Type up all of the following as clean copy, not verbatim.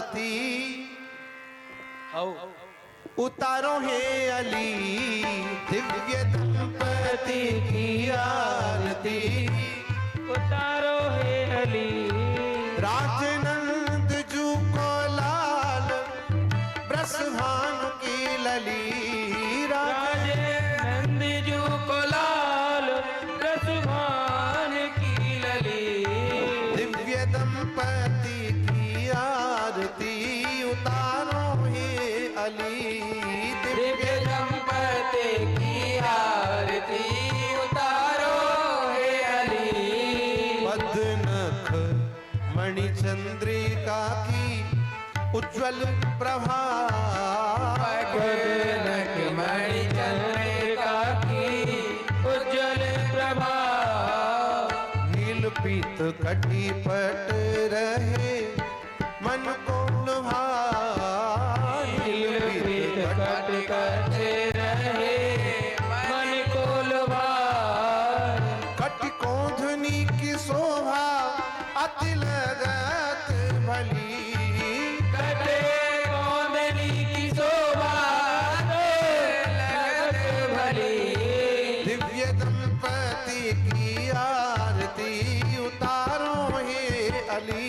आरती उतारो हे अली दिव्य दंपति की आरती उतारो हे अली राजनंद जू को लाल ब्रसभानु की लली राजनंद जू को लाल ब्रसभान की लली दिव्य दंपति की आरती उतारो हे अली दिव्य दंपति की आरती उतारो हे अली पद्मनख मणिचंद्रिका की उज्ज्वल प्रभा पद्मनख मणिचंद्रिका की उज्ज्वल प्रभा नील पीत कटी पट रहे मन को लुभा नील पीत कट करते रहे मन को लुभा कटि कोंधनी की शोभा अति लगत भली कटे कोंदनी की शोभा लगत भली दिव्य दंपति की आरती उतारो हे अली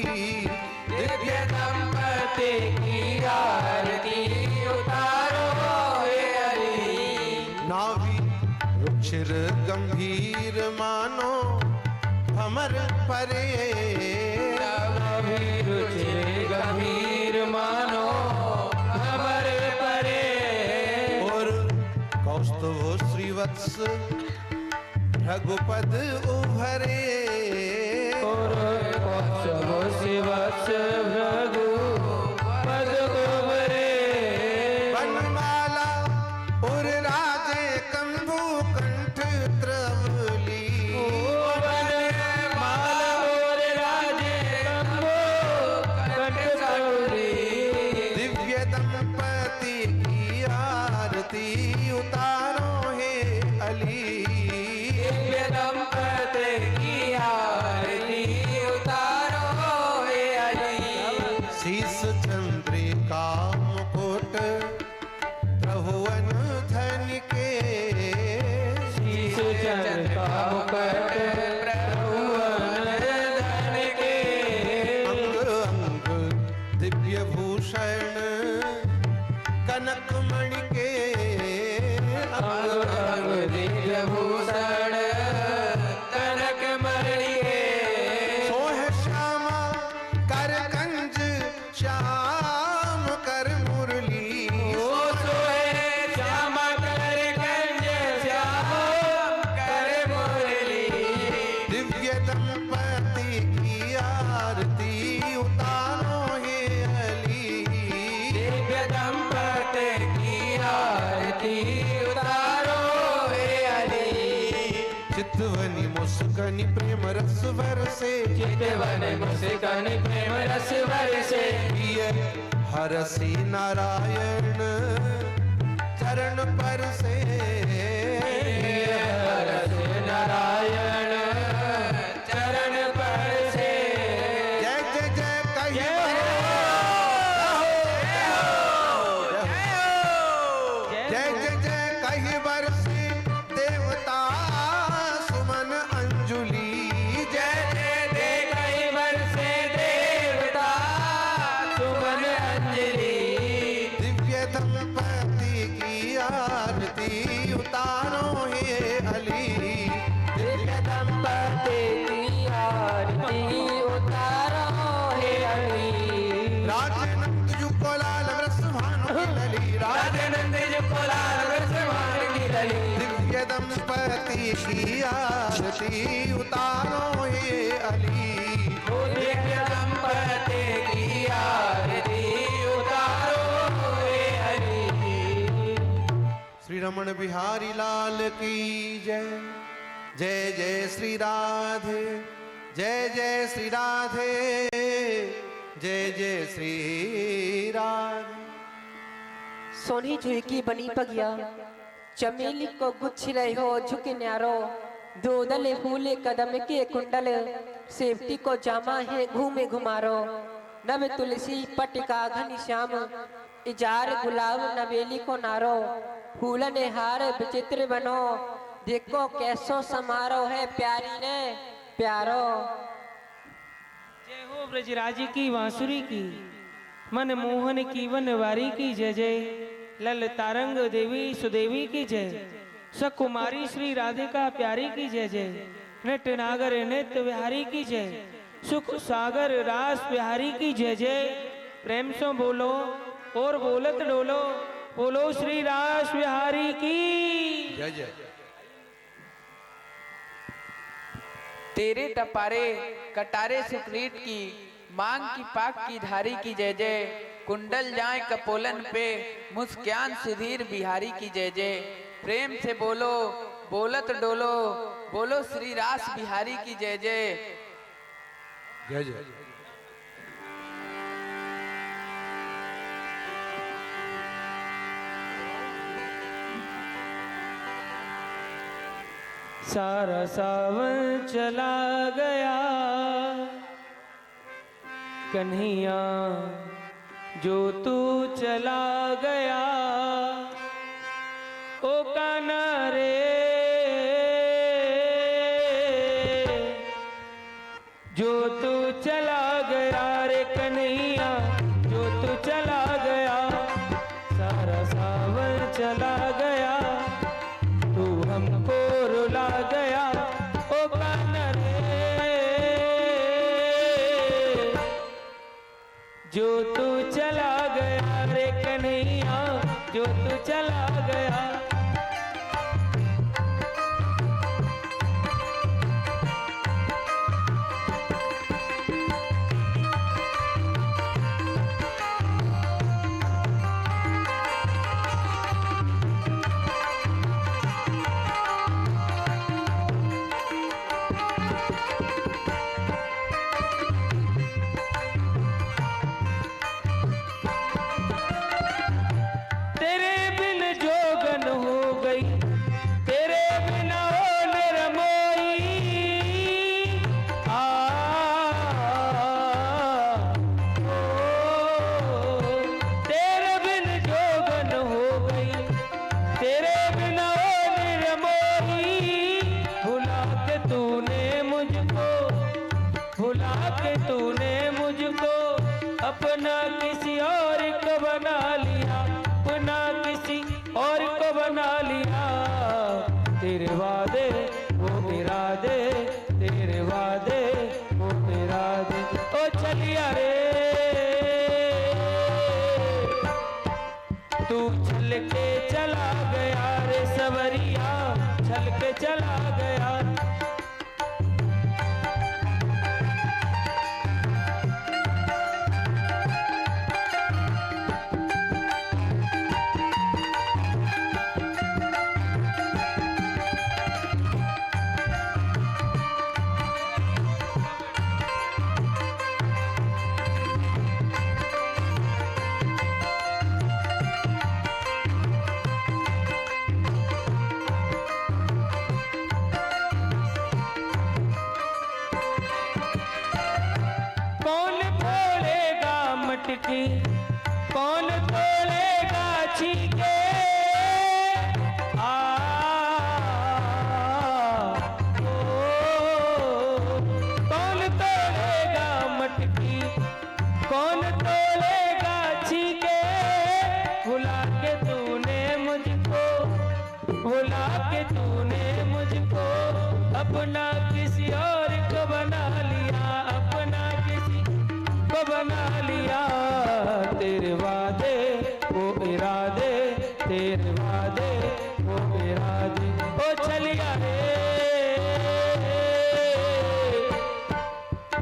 दिव्य दंपति की आरती उतारो हे अली नाभि रुचिर गंभीर मानो भमर परे रुचिर गंभीर मानो भमर परे और कौस्तुभ श्रीवत्स रघुपद उभरे और कौस्तुभ शिवस भृगु पद उभरे वनमाला और राजे कंभू कंठ त्रवली वनमाला और राजे कंभू कंठ त्रवली दिव्य दंपति की आरती उतारो हे अली दिव्य दंपति की आरती उतारो हे अली शीस चंद्रिका मुकुट प्रभुवन धन के शीश चंद्रिका मुकुट प्रभुवन धन के अंग अंग दिव्य भूषण कनक मणि के अंग अंग दिव्य भूषण कनक मणि के सोह श्यामा कर कंज श्याम कर मुरली ओ सोहे श्याम कर कंज श्याम कर मुरली दिव्य दंपति की आरती उतारो हे अली दिव्य दंपति की आरती उतारो हे अली चितवनी मुस्कनी प्रेम रस बरसे चितवन मुस्कान प्रेम रस बरसे प्रिय हरसी नारायण चरण पर से हरस नारायण चरण पर से जय जय जय कहिए जय जय जय कही बरसे देवता सुमन अंजुली जय जय दे कई बरसे देवता सुमन अंजलि दिव्य दंपति की आरती उतारो हे अली दिव्य दंपति की आरती उतारो हे अली राजनंद जू को लाल रस भानु की लली राजनंद जो कोलाल रसमान की लली दिव्य दंपति की आरती उतारो हे अली दिव्य दंपति की आरती उतारो हे अली श्री रमण बिहारी लाल की जय जय जय श्री राधे जय जय श्री राधे जय जय श्री राधे सोनी जुई की बनी पगिया चमेली को गुच्छ रहे हो झुके न्यारो दूधले फूले कदम के कुंडल सेफ्टी को जामा है घूमे घुमारो नभ तुलसी पटिका घन श्याम इजार गुलाब नवेली को नारो फूलन हार विचित्र बनो देखो कैसो समारोह है प्यारी ने प्यारो। जय हो ब्रजराज की बांसुरी की मन मोहन की वनवारी की जय जय। लल तारंग देवी सुदेवी की जय। सकुमारी श्री राधिका प्यारी की जय जय। नट नागर नित्य विहारी की जय। सुख सागर रास बिहारी की जय जय। प्रेम से बोलो और बोलत डोलो बोलो श्री रास बिहारी की जय जय। तेरे टपारे कटारे सुक्रीट की मांग की पाक की धारी की जय जय। कुंडल जाए कपोलन पे मुस्कान सुधीर बिहारी की जय जय। प्रेम से बोलो बोलत डोलो बोलो श्री रास बिहारी की जय जय। जय जय। सारा सावन चला गया कन्हैया जो तू चला गया ओ कान्हा रे जो तू चला गया रे कन्हैया जो तू चला गया। सारा सावन चला गया तू हमको रुला गया ओ कान्हा रे जो तू चला गया रे कन्हैया जो तू चला गया। तेरे बिन जोगन हो गई तेरे बिना ओ निरमोई आ ओ तेरे बिन जोगन हो गई तेरे बिना ओ निरमोई। भुला के तूने मुझको भुला के तूने मुझको अपना किसी और को बना लिया अपना किसी और को बना लिया। तेरे वादे वो इरादे तेरे वादे वो इरादे ओ चलिया रे तू चल के चला गया रे सवरिया चल के चला गया। कौन फोड़ेगा मटकी कौन तोड़ेगा छीके आ ओ कौन तोड़ेगा मटकी कौन तोड़ेगा छीके। भुला के तूने मुझको भुला के तूने मुझको अपना किसी और को बना लिया अपना किसी को बना लिया। तेरे वादे वो इरादे तेरे वादे वो इरादे ओ चलिया रे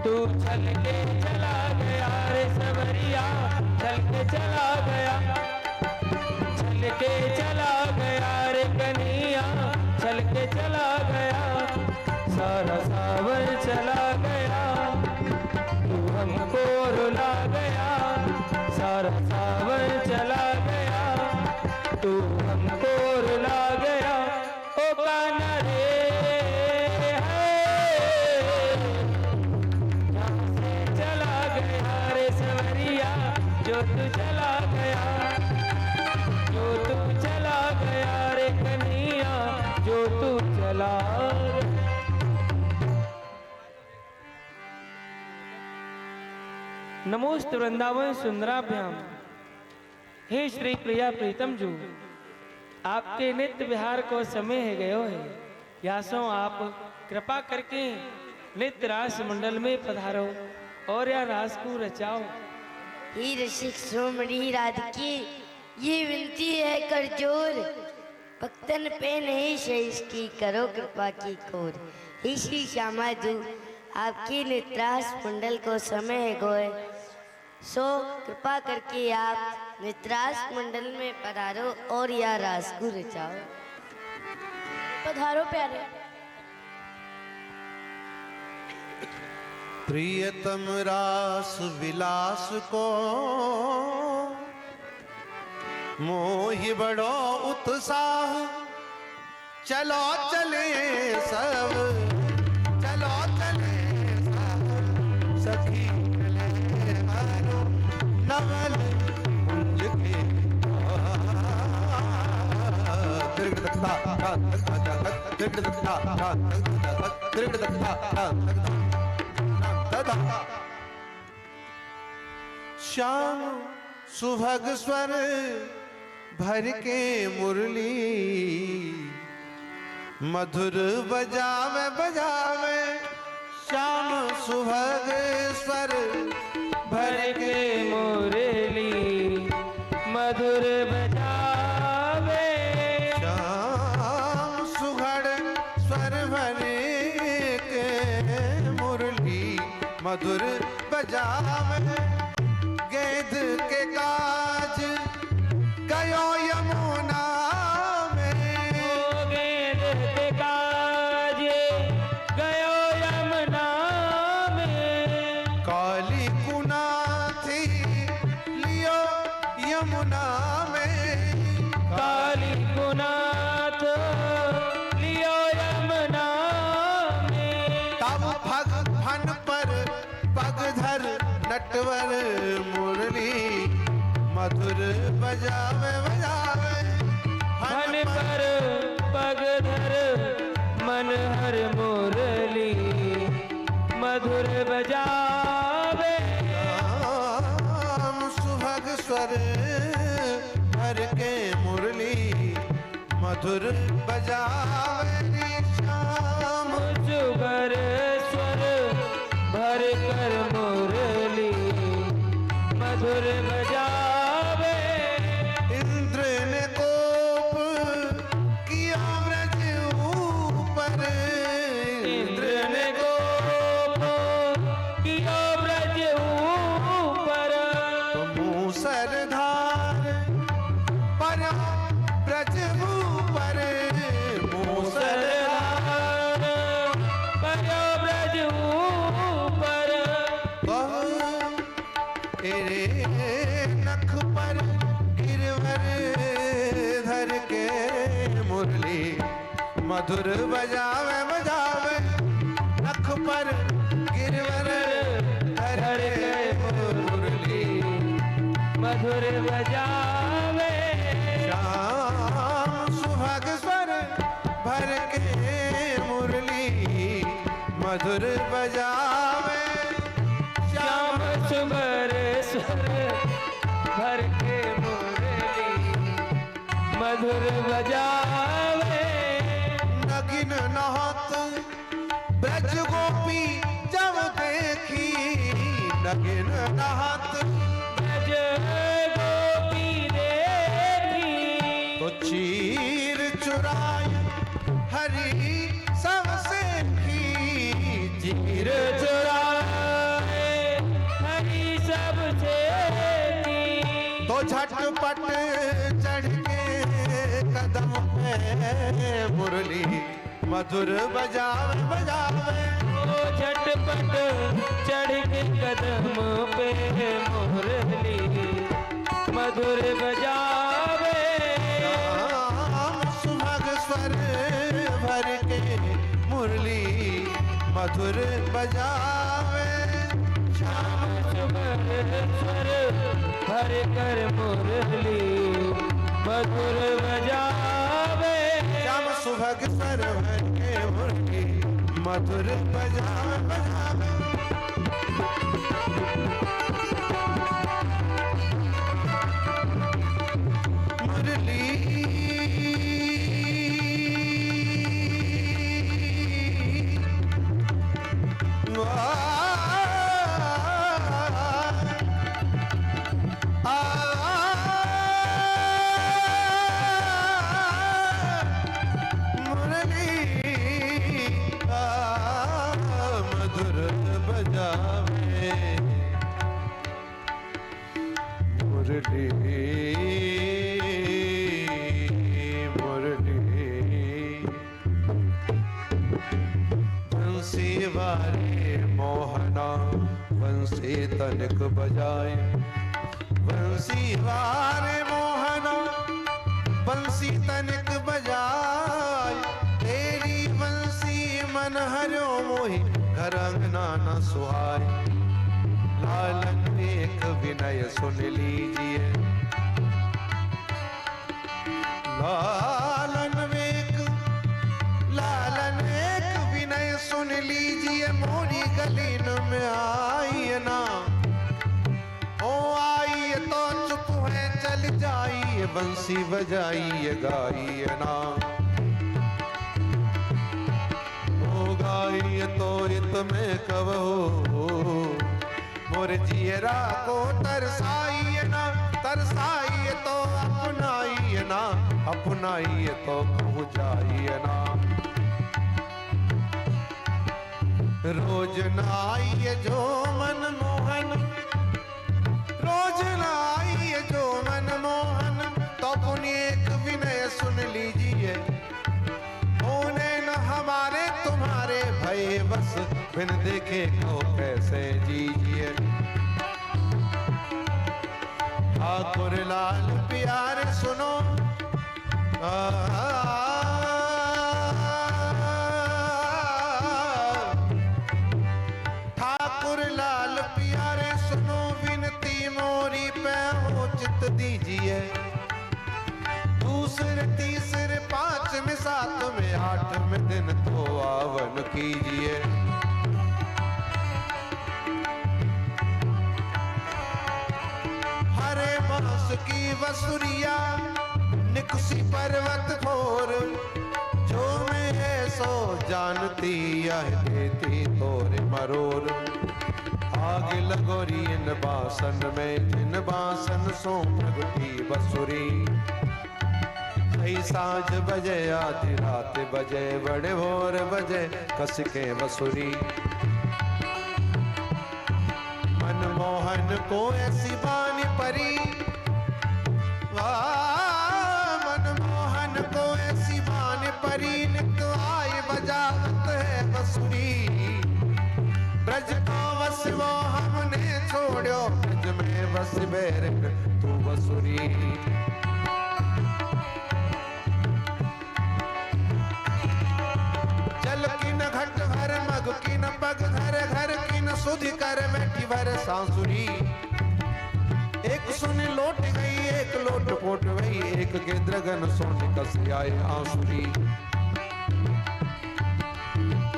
तू चल के चला गया रे सवरिया चल के चला गया चल के चला गया रे कन्हैया चल के चला गया। सारा सावन चला गया तू हमको रुला गया सारा सावन चला गया तू हमको रुला गया ओ कान्हा रे है यहाँ से चला गया रे नमोस्तु वृंदावन सुंदराभ्याम। हे श्री प्रिया प्रीतम जू, आपके नित्य विहार को समय है गयो है, यासों आप कृपा करके नित्य रास मंडल में पधारो और या रास को रचाओ। ही रसिक सोमड़ी राधिके, ये विनती है कर जोर, भक्तन पे नहीं शेष की करो कृपा की खोर। ही श्री श्यामा जू, आपकी नित्रास मंडल को समय है गोए, सो कृपा करके आप नित्रास मंडल में पधारो और या रास को रचाओ। पधारो प्यारे। प्रियतम रास विलास को मोहि बड़ो उत्साह, चलो चले सब, चलो चले सब, सखी चले मारो नवल कुंज के श्याम सुभग स्वर भर के मुरली, मधुर बजावे बजावे, श्याम सुभग स्वर भर के मुरली मधुर बजावे, श्याम सुघड़ स्वर भर के मुरली मधुर बजावे। गेंद के काज गयो यमुना में, गेंद के काज गयो यमुना में, काली कुना थी लियो यमुना में, काली गुनाथ लियो यमुना में। तब भग फन पर पग धर नटवर मुरली, मधुर बजावे बजावे, मन पर पग धर मन हर मुरली, मधुर बजावे। श्याम सुभग स्वर भर के मुरली मधुर बजावे। श्याम सुगर स्वर भर कर मुरली मधुर बजावे। इंद्र ने कोप किया व्रज ऊपर, इंद्र ने कोप किया व्रज ऊपर, मूसरधार पर ब्रज ऊपर, मूसरधार पर ब्रज ऊपर। तेरे नख पर गिरवर धर के मुरली, मधुर बजावे बजावे, नख पर गिरवर धर के मुरली मधुर बजावे। श्याम सुभग स्वर भर के मुरली मधुर बजावे। श्याम सुगर स्वर भर के मुरली मधुर बजावे। नगिन नहत ब्रज गोपी जब देखी, नगिन नहत ब्रज गोपी देखी, तो चीर चुराई हरी सबसे की, चीर चुराए हरी सबसे की। तो झटपट चढ़ के कदम पे मुरली मधुर बजावे बजावे। ओ झटपट चढ़ के कदम पे मुरली मधुर बजावे। श्याम सुभग स्वर भर के मुरली मधुर बजावे। श्याम सुगर स्वर भर कर मुरली मधुर बजावे। श्याम सुभग स्वर भर के मुरली मधुर बजावे बजावे। मुरली मुरली बंसी वाले मोहना बंसी तनिक बजाए बंसी वाले मोहना बंसी तनिक बजाए तेरी बंसी मन हरो मोहि घर अंगना न सुहाए लालन एक विनय सुन लीजिए लालन एक विनय सुन लीजिए मोरी गलीन में आई ना ओ आई तो चुप है चल जाइए बंसी बजाइए गाइए ना ओ गाइए तो इत में कब हो मोर जियरा को तरसाइए ना तरसाइए तो अपनाइए ना अपनाइए तो कहूँ जाइए ना रोज न आइए जो मन मोहन रोज न आइए जो मन मोहन तो पुण्य एक विनय सुन लीजिए होने न हमारे तुम्हारे भय बस बिन देखे को कैसे जीजिए ठाकुर लाल प्यारे सुनो ठाकुर लाल प्यारे सुनो विनती मोरी पे हो चित दीजिए दूसरे तीसरे पांच में सात में आठ में दिन तो आवन कीजिए हरे बांस की वसुरिया निकुसी पर्वत फोर जो में है सो जानती यह देती तोरे मरोर आग लगोरी इन बासन में जिन बासन सो प्रगटी बसुरी सही सांझ बजे आधी रात बजे बड़े भोर बजे कस के बसुरी मनमोहन को ऐसी बानी परी मनमोहन को ऐसी बानी परी नित आए बजावत है बसुरी ब्रज को बस वो हमने छोड़ो ब्रज में बस बेर तू बसुरी जल की न घट भर मग की न पग घर घर की न सुधि कर बैठी भर सांसुरी एक सुन लोट गई एक लोट पोट गई एक के द्रगन सोन कस आए आंसुरी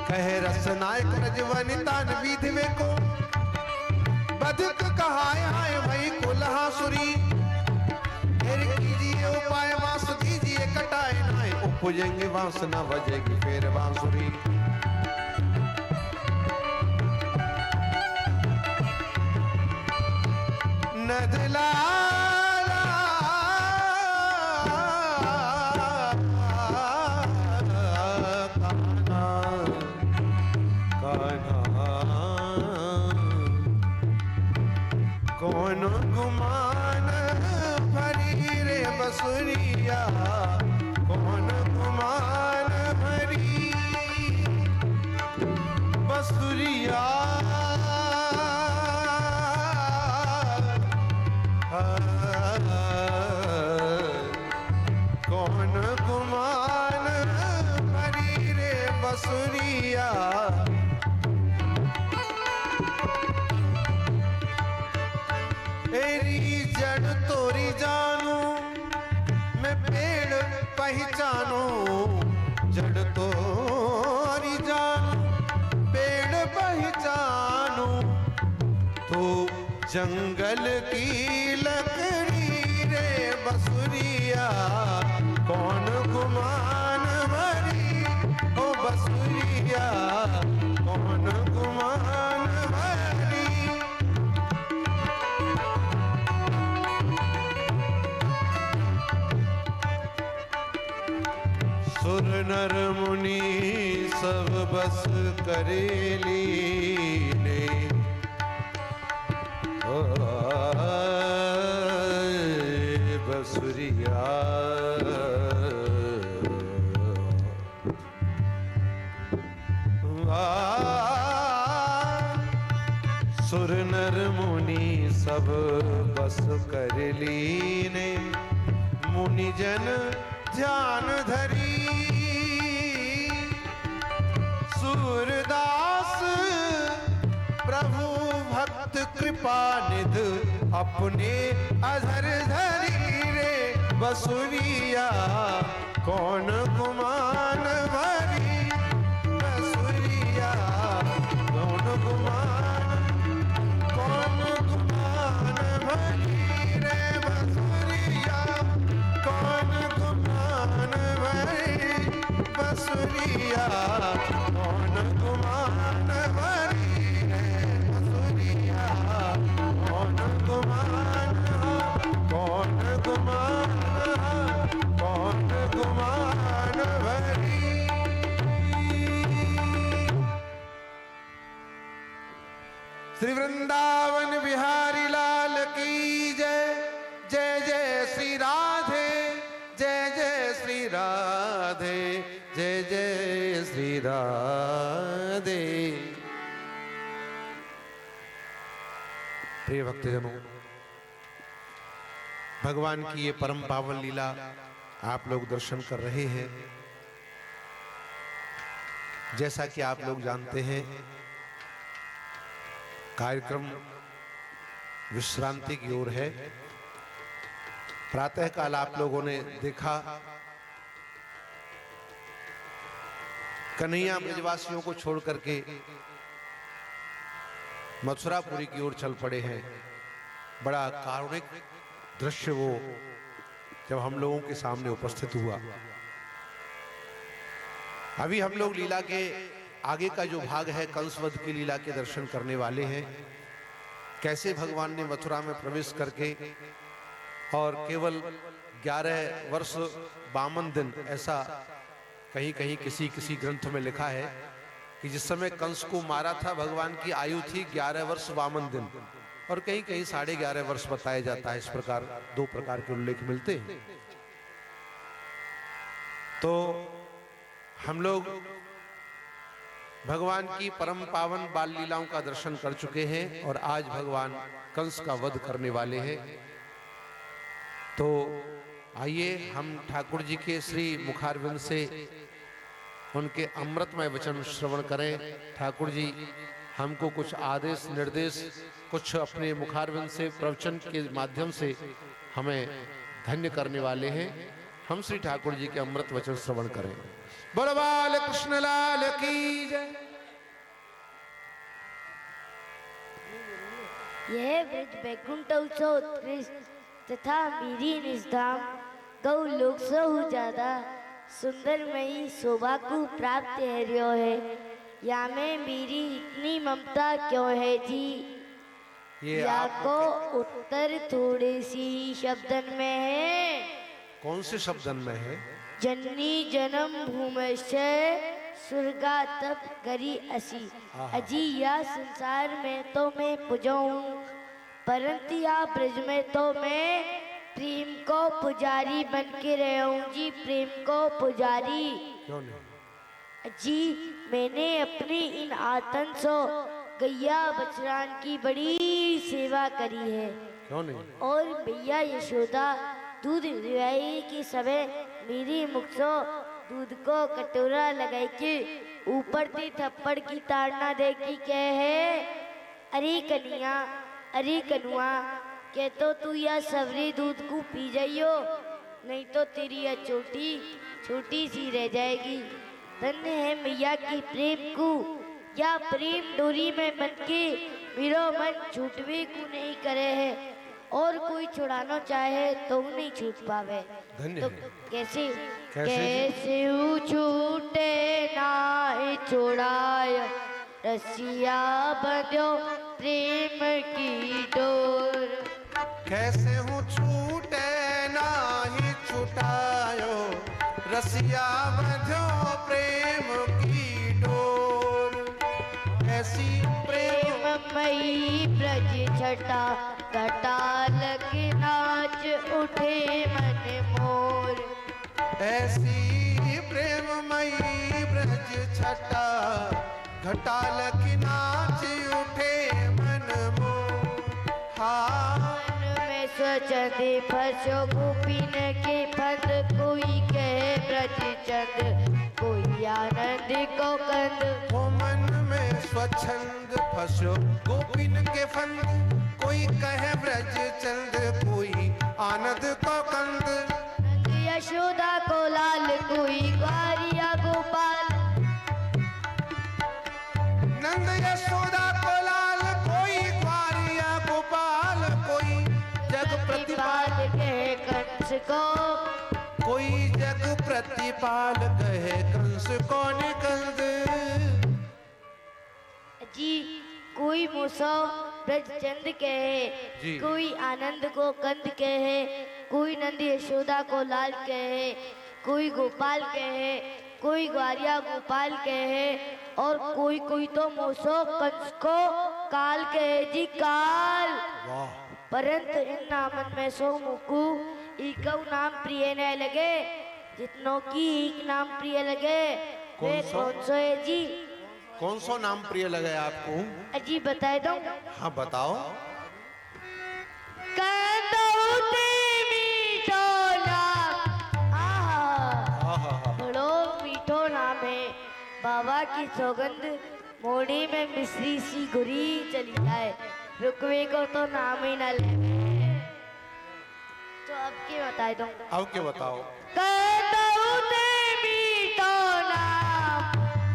कहे रस नायक रजवनितान विधवे को बदक कहाय हाय भई कुल्हासुरी फिर कीजिए उपाय वास दीजिए कटाए नाय उपजेंगे बांस न बजेगी फिर बांसुरी नदला कौन गुमान भरी रे बसुरिया कौन गुमान भरी बसुरिया कौन गुमान भरी रे बसुरिया तेरी जड़ तोरी जानू मैं पेड़ पहचानू जड़ तोरी जानू पेड़ पहचानू तो जंगल की लकड़ी रे बसुरिया कौन गुमान भरी ओ बसुरिया कौन गुमान भरी सुर नर मुनि सब बस करेली ने सब बस कर लीने मुनिजन ध्यान धरी सूरदास प्रभु भक्त कृपा निध अपने अधर धरी रे बसुरिया कौन गुमान भरी बसुरिया कौन गुमान भरी रे बसुरिया कौन गुमान भरी बसुरिया कौन गुमान भरी रे बसुरिया कौन गुमान भरी। श्री वृंदावन बिहारी लाल की जय। जय जय श्री राधे, जय जय श्री राधे, जय जय श्री राधे। प्रिय भक्तजनों, भगवान की ये परम पावन लीला आप लोग दर्शन कर रहे हैं। जैसा कि आप लोग जानते हैं, कार्यक्रम विश्रांति की ओर है। प्रातः काल आप लोगों ने देखा कन्हैया ब्रजवासियों को छोड़ करके मथुरापुरी की ओर चल पड़े हैं। बड़ा कारुणिक दृश्य वो जब हम लोगों के सामने उपस्थित हुआ। अभी हम लोग लीला के आगे का जो भाग है, कंसवध की लीला के दर्शन करने वाले हैं। कैसे भगवान ने मथुरा में प्रवेश करके और केवल 11 वर्ष 52 दिन, ऐसा कहीं कहीं किसी ग्रंथ में लिखा है कि जिस समय कंस को मारा था भगवान की आयु थी 11 वर्ष 52 दिन, और कहीं कहीं 11.5 वर्ष बताया जाता है। इस प्रकार 2 प्रकार के उल्लेख मिलते हैं। तो हम लोग भगवान की परम पावन बाल लीलाओं का दर्शन कर चुके हैं और आज भगवान कंस का वध करने वाले हैं। तो आइए हम ठाकुर जी के श्री मुखारविंद से उनके अमृतमय वचन श्रवण करें। ठाकुर जी हमको कुछ आदेश निर्देश कुछ अपने मुखारविंद से प्रवचन के माध्यम से हमें धन्य करने वाले हैं। हम श्री ठाकुर जी के अमृत वचन श्रवण करें। बोलो बाल कृष्ण लाल की जय। यह ब्रज बैकुंठ उत्सव उत्कृष्ट तथा मेरी निजधाम गौ लोक सहु ज्यादा सुंदरमयी शोभा को प्राप्त है रियो है। या में मेरी इतनी ममता क्यों है जी। या को उत्तर थोड़े सी शब्दन में है। कौन से शब्दन में है? जननी जन्म भूमश्चय स्वर्गा तप करी असी। अजी या संसार में तो मैं पुजाऊं, परंतु या ब्रज में तो मैं प्रेम को पुजारी बन के रहूं जी। प्रेम को पुजारी क्यों नहीं? जी मैंने अपनी इन आतन सो गैया बछरान की बड़ी सेवा करी है। क्यों नहीं? और भैया यशोदा दूध रिवाई के समय मेरी मुख सो दूध को कटोरा लगाई के ऊपर से थप्पड़ की ताड़ना दे की कहे, अरे कन्या अरे कनुआ के तो तू या सवरी दूध को पी जाइयो, नहीं तो तेरी यह चोटी छोटी सी रह जाएगी। धन्य है मैया की प्रेम को, या प्रेम डोरी में बन के मेरा मन छूटवे को नहीं करे है। और कोई छुड़ाना चाहे तो नहीं छूट पावे। धन्य तो है। कैसे कैसे छूटे ना छुड़ाय रसिया बंधो प्रेम की डोर। कैसे हूँ छूटे नाही छुटायो रसिया बंधो प्रेम की डोर। ऐसी प्रेम मई ब्रज छटा कटाल की नाच उठे मन मोर। ऐसी प्रेममयी ब्रज छटा घटाल की नाच उठे मन मोर। हा स्वचंद फसो गोपीन के फंद, कोई कहे ब्रज चंद, कोई आनंद को कंद। हो मन में स्वच्छंद फंसो गोपिन के फंद, कोई कहे ब्रज चंद, कोई आनंद को कंद। नंद यशोदा को लाल, कोई ग्वारिया गोपाल। नंद यशोदा को लाल, कोई ग्वारिया गोपाल, कोई जग प्रतिपाल, कहे कंस को, कोई जग प्रतिपाल, कहे कंस को निकंद। जी कोई मूसो ब्रजचंद कहे, जी। कोई आनंद को कंद कहे, कोई नंद यशोदा को लाल कहे, कोई गोपाल कहे, कोई ग्वारिया गोपाल कहे, और कोई कोई तो मूसो कंस को काल कहे जी काल। वाह, परंतु इन नामन में सो मुकु इकऊ नाम प्रिय न लगे, जितनों की एक नाम प्रिय लगे वे कौन सो है जी? कौन सा नाम प्रिय लगे आपको? अजी बताए दो। हाँ बताओ। कंदौते मीठो नाम, आहा बड़ो मीठो नाम है। बाबा की सौगंध मोड़ी में मिश्री सी गुरी चली जाए, रुकवे को तो नाम ही न ले। तो अब के बताए दो। अब के बताओ। कंदौते मीठो नाम,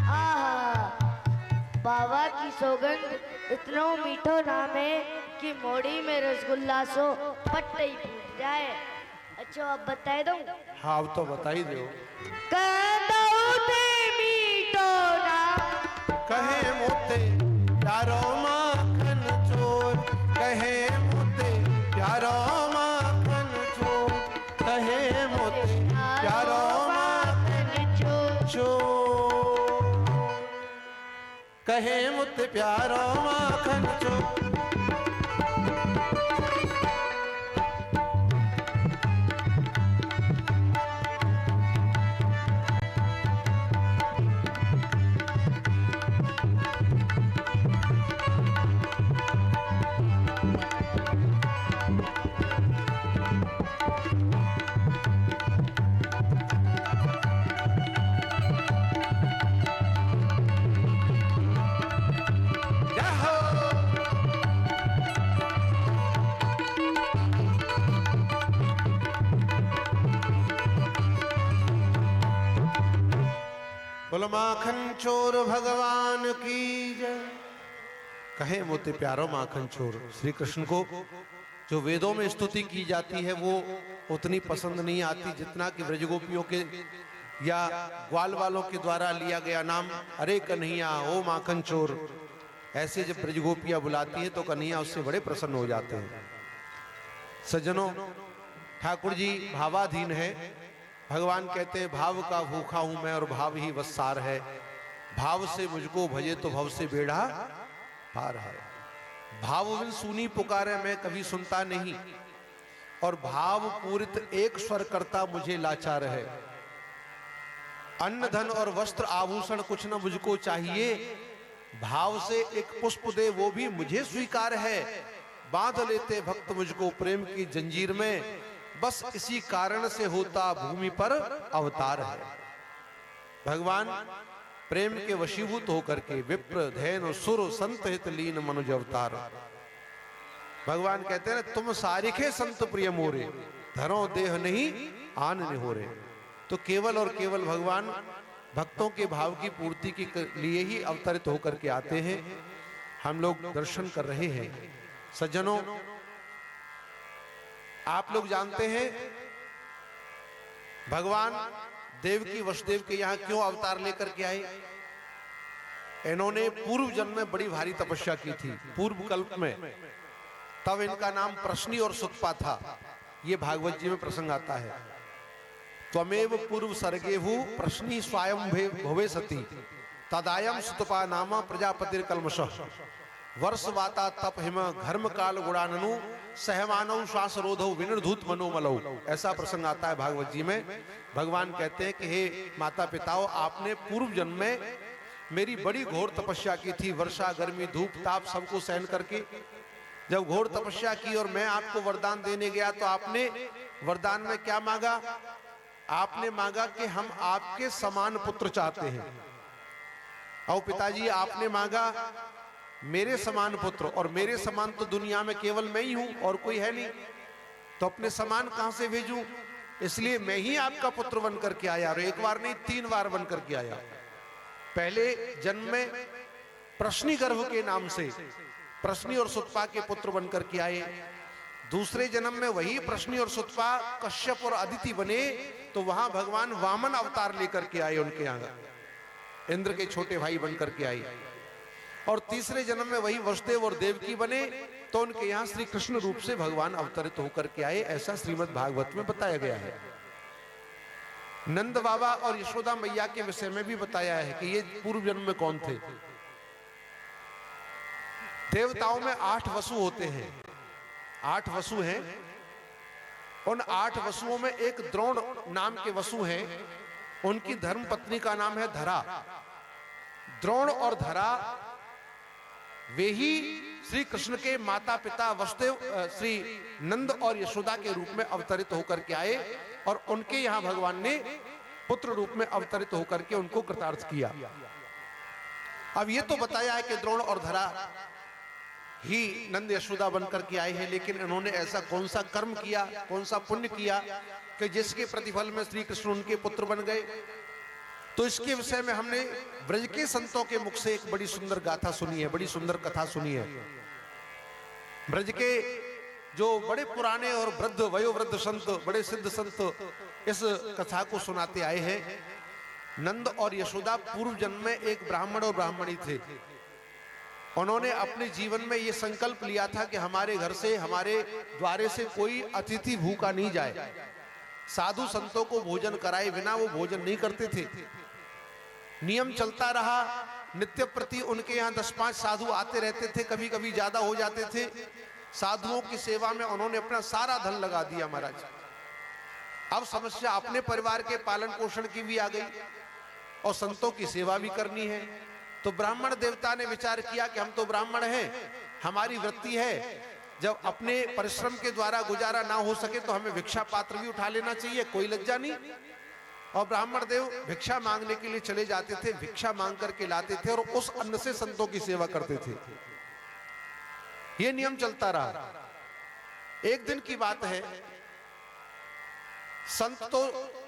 आहा बाबा की सौगंध इतना मीठो नाम है कि मोड़ी में रसगुल्ला सो पट ही फूट जाए। अच्छा अब बताए दो। हाँ अब तो बता ही दो। कंदौते मीठो नाम, कहे मोते प्यारो माखन चोर, कहे मोते प्यारो माखन चोर, कहे मोते प्यारो माखन चोर, कहे मुते प्यारो माखन चोर। बोलो माखन चोर भगवान की जय। कहे मोते प्यारो माखन चोर। श्री कृष्ण को जो वेदों में स्तुति की जाती है वो उतनी पसंद नहीं आती जितना कि ब्रजगोपियों के या ग्वाल वालों के द्वारा लिया गया नाम, अरे कन्हैया ओ माखन चोर। ऐसे जब ब्रजगोपियां बुलाती है तो कन्हैया उससे बड़े प्रसन्न हो जाते हैं। सज्जनों, ठाकुर जी भावाधीन है। भगवान कहते हैं भाव का भूखा हूं मैं और भाव ही वसार है, भाव से मुझको भजे तो भव से बेड़ा पार है। भाव बिन सुनी पुकारे मैं कभी सुनता नहीं, और भाव पूरित एक स्वर करता मुझे लाचार है। अन्न धन और वस्त्र आभूषण कुछ न मुझको चाहिए, भाव से एक पुष्प दे वो भी मुझे स्वीकार है। बांध लेते भक्त मुझको प्रेम की जंजीर में, बस इसी कारण से होता भूमि पर अवतार है। भगवान प्रेम के वशीभूत होकर के विप्र धैन सुर संत हित लीन मनुज अवतार। भगवान कहते हैं तुम सारिखे संत प्रिय मोरे, धरो देह नहीं आन निहोरे। तो केवल और केवल भगवान भक्तों के भाव की पूर्ति के लिए ही अवतरित होकर के आते हैं। हम लोग दर्शन कर रहे हैं। सज्जनों, आप लोग जानते हैं भगवान देवकी वसुदेव के यहां क्यों अवतार लेकर के आए। इन्होंने पूर्व जन्म में बड़ी भारी तपस्या की थी, पूर्व कल्प में। तब इनका नाम प्रश्नी और सुतपा था। ये भागवत जी में प्रसंग आता है। त्वमेव पूर्व सर्गेभू प्रश्नी स्वयं भवे सती, तदायम सुतपा नामा प्रजापतिर कलमशः। वर्ष वाता तप हिम घर्म काल गुणाननु, सहमानव श्वास रोधो विनिर्धूत मनोमलौ। ऐसा प्रसंग आता है भागवत जी में। भगवान कहते हैं कि हे माता पिताओं, आपने पूर्व जन्म में मेरी बड़ी घोर तपस्या की थी, वर्षा गर्मी धूप ताप सबको सहन करके। जब घोर तपस्या की और मैं आपको वरदान देने गया तो आपने वरदान में क्या मांगा? आपने मांगा कि हम आपके समान पुत्र चाहते हैं। और पिताजी आपने मांगा मेरे समान पुत्र, और मेरे समान तो दुनिया में केवल मैं ही हूं और कोई है नहीं, तो अपने समान कहां से भेजूं? इसलिए मैं ही आपका पुत्र बन करके आया, और एक बार नहीं 3 बार बन करके आया। पहले जन्म में प्रश्नी गर्भ के नाम से प्रश्नी और सुतपा के पुत्र बन करके आए। दूसरे जन्म में वही प्रश्नी और सुतपा कश्यप और अदिति बने, तो वहां भगवान वामन अवतार लेकर के आए, उनके यहाँ इंद्र के छोटे भाई बन करके आए। और तीसरे जन्म में वही वसुदेव और देवकी बने, तो उनके यहाँ श्री कृष्ण रूप से भगवान अवतरित होकर के आए। ऐसा श्रीमद् भागवत में बताया गया है। नंद बाबा और यशोदा मैया के विषय में भी बताया है कि ये पूर्व जन्म में कौन थे। देवताओं में 8 वसु होते हैं, 8 वसु हैं। उन 8 वसुओं में एक द्रोण नाम के वसु हैं, उनकी धर्म पत्नी का नाम है धरा। द्रोण और धरा वे ही श्री कृष्ण के माता पिता वसुदेव श्री नंद और यशोदा के रूप में अवतरित होकर के आए, और उनके यहां भगवान ने पुत्र रूप में अवतरित होकर के उनको कृतार्थ किया। अब ये तो बताया है कि द्रोण और धरा ही नंद यशोदा बनकर के आए हैं, लेकिन इन्होंने ऐसा कौन सा कर्म किया, कौन सा पुण्य किया कि जिसके प्रतिफल में श्री कृष्ण उनके पुत्र बन गए? तो इसके विषय में हमने ब्रज के संतों के मुख से एक बड़ी सुंदर गाथा सुनी है, बड़ी सुंदर कथा सुनी है। ब्रज के जो बड़े पुराने और वृद्ध वयोवृद्ध संत, बड़े सिद्ध संत इस कथा को सुनाते आए हैं। नंद और यशोदा पूर्व जन्म में एक ब्राह्मण और ब्राह्मणी थे। उन्होंने अपने जीवन में ये संकल्प लिया था कि हमारे घर से, हमारे द्वारे से कोई अतिथि भूखा नहीं जाए। साधु संतों को भोजन कराए बिना वो भोजन नहीं करते थे। नियम चलता रहा, नित्य प्रति उनके यहाँ 10-5 साधु आते रहते थे, कभी कभी ज्यादा हो जाते थे। साधुओं की सेवा में उन्होंने अपना सारा धन लगा दिया महाराज। अब समस्या अपने परिवार के पालन पोषण की भी आ गई और संतों की सेवा भी करनी है। तो ब्राह्मण देवता ने विचार किया कि हम तो ब्राह्मण हैं, हमारी वृत्ति है, जब अपने परिश्रम के द्वारा गुजारा ना हो सके तो हमें भिक्षा पात्र भी उठा लेना चाहिए, कोई लज्जा नहीं। और ब्राह्मण देव भिक्षा मांगने के लिए चले जाते थे, भिक्षा मांग करके लाते थे और उस अन्न से संतों की सेवा करते थे। ये नियम चलता रहा। एक दिन की बात है, संत तो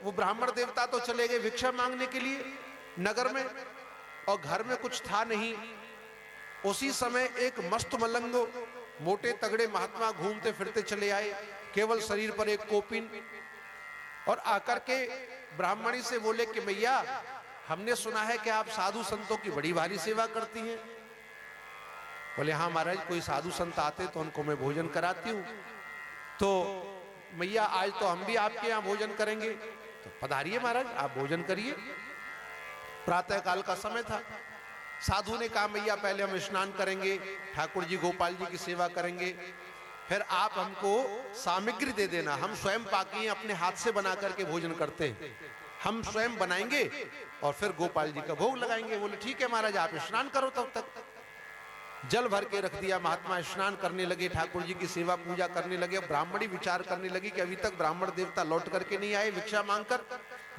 वो ब्राह्मण देवता तो चले गए भिक्षा मांगने के लिए नगर में, और घर में कुछ था नहीं। उसी समय एक मस्त मलंग मोटे तगड़े महात्मा घूमते फिरते चले आए, केवल शरीर पर एक कोपिन, और आकर के ब्राह्मणी से बोले कि मैया हमने सुना है कि आप साधु संतों की बड़ी भारी सेवा करती हैं। बोले हाँ महाराज, कोई साधु संत आते तो उनको मैं भोजन कराती हूँ। तो मैया आज तो हम भी आपके यहाँ भोजन करेंगे, तो पधारिए महाराज, आप भोजन करिए। प्रातः काल का समय था। साधु ने कहा मैया पहले हम स्नान करेंगे, ठाकुर जी गोपाल जी की सेवा करेंगे, फिर आप हमको सामग्री दे देना, हम स्वयं पाकी अपने हाथ से बना करके भोजन करते हैं, हम स्वयं बनाएंगे और फिर गोपाल जी का भोग लगाएंगे। बोले ठीक है महाराज, आप स्नान करो। तब तक जल भर के रख दिया, महात्मा स्नान करने लगे, ठाकुर जी की सेवा पूजा करने लगे। ब्राह्मणी विचार करने लगी कि अभी तक ब्राह्मण देवता लौट करके नहीं आए भिक्षा मांगकर,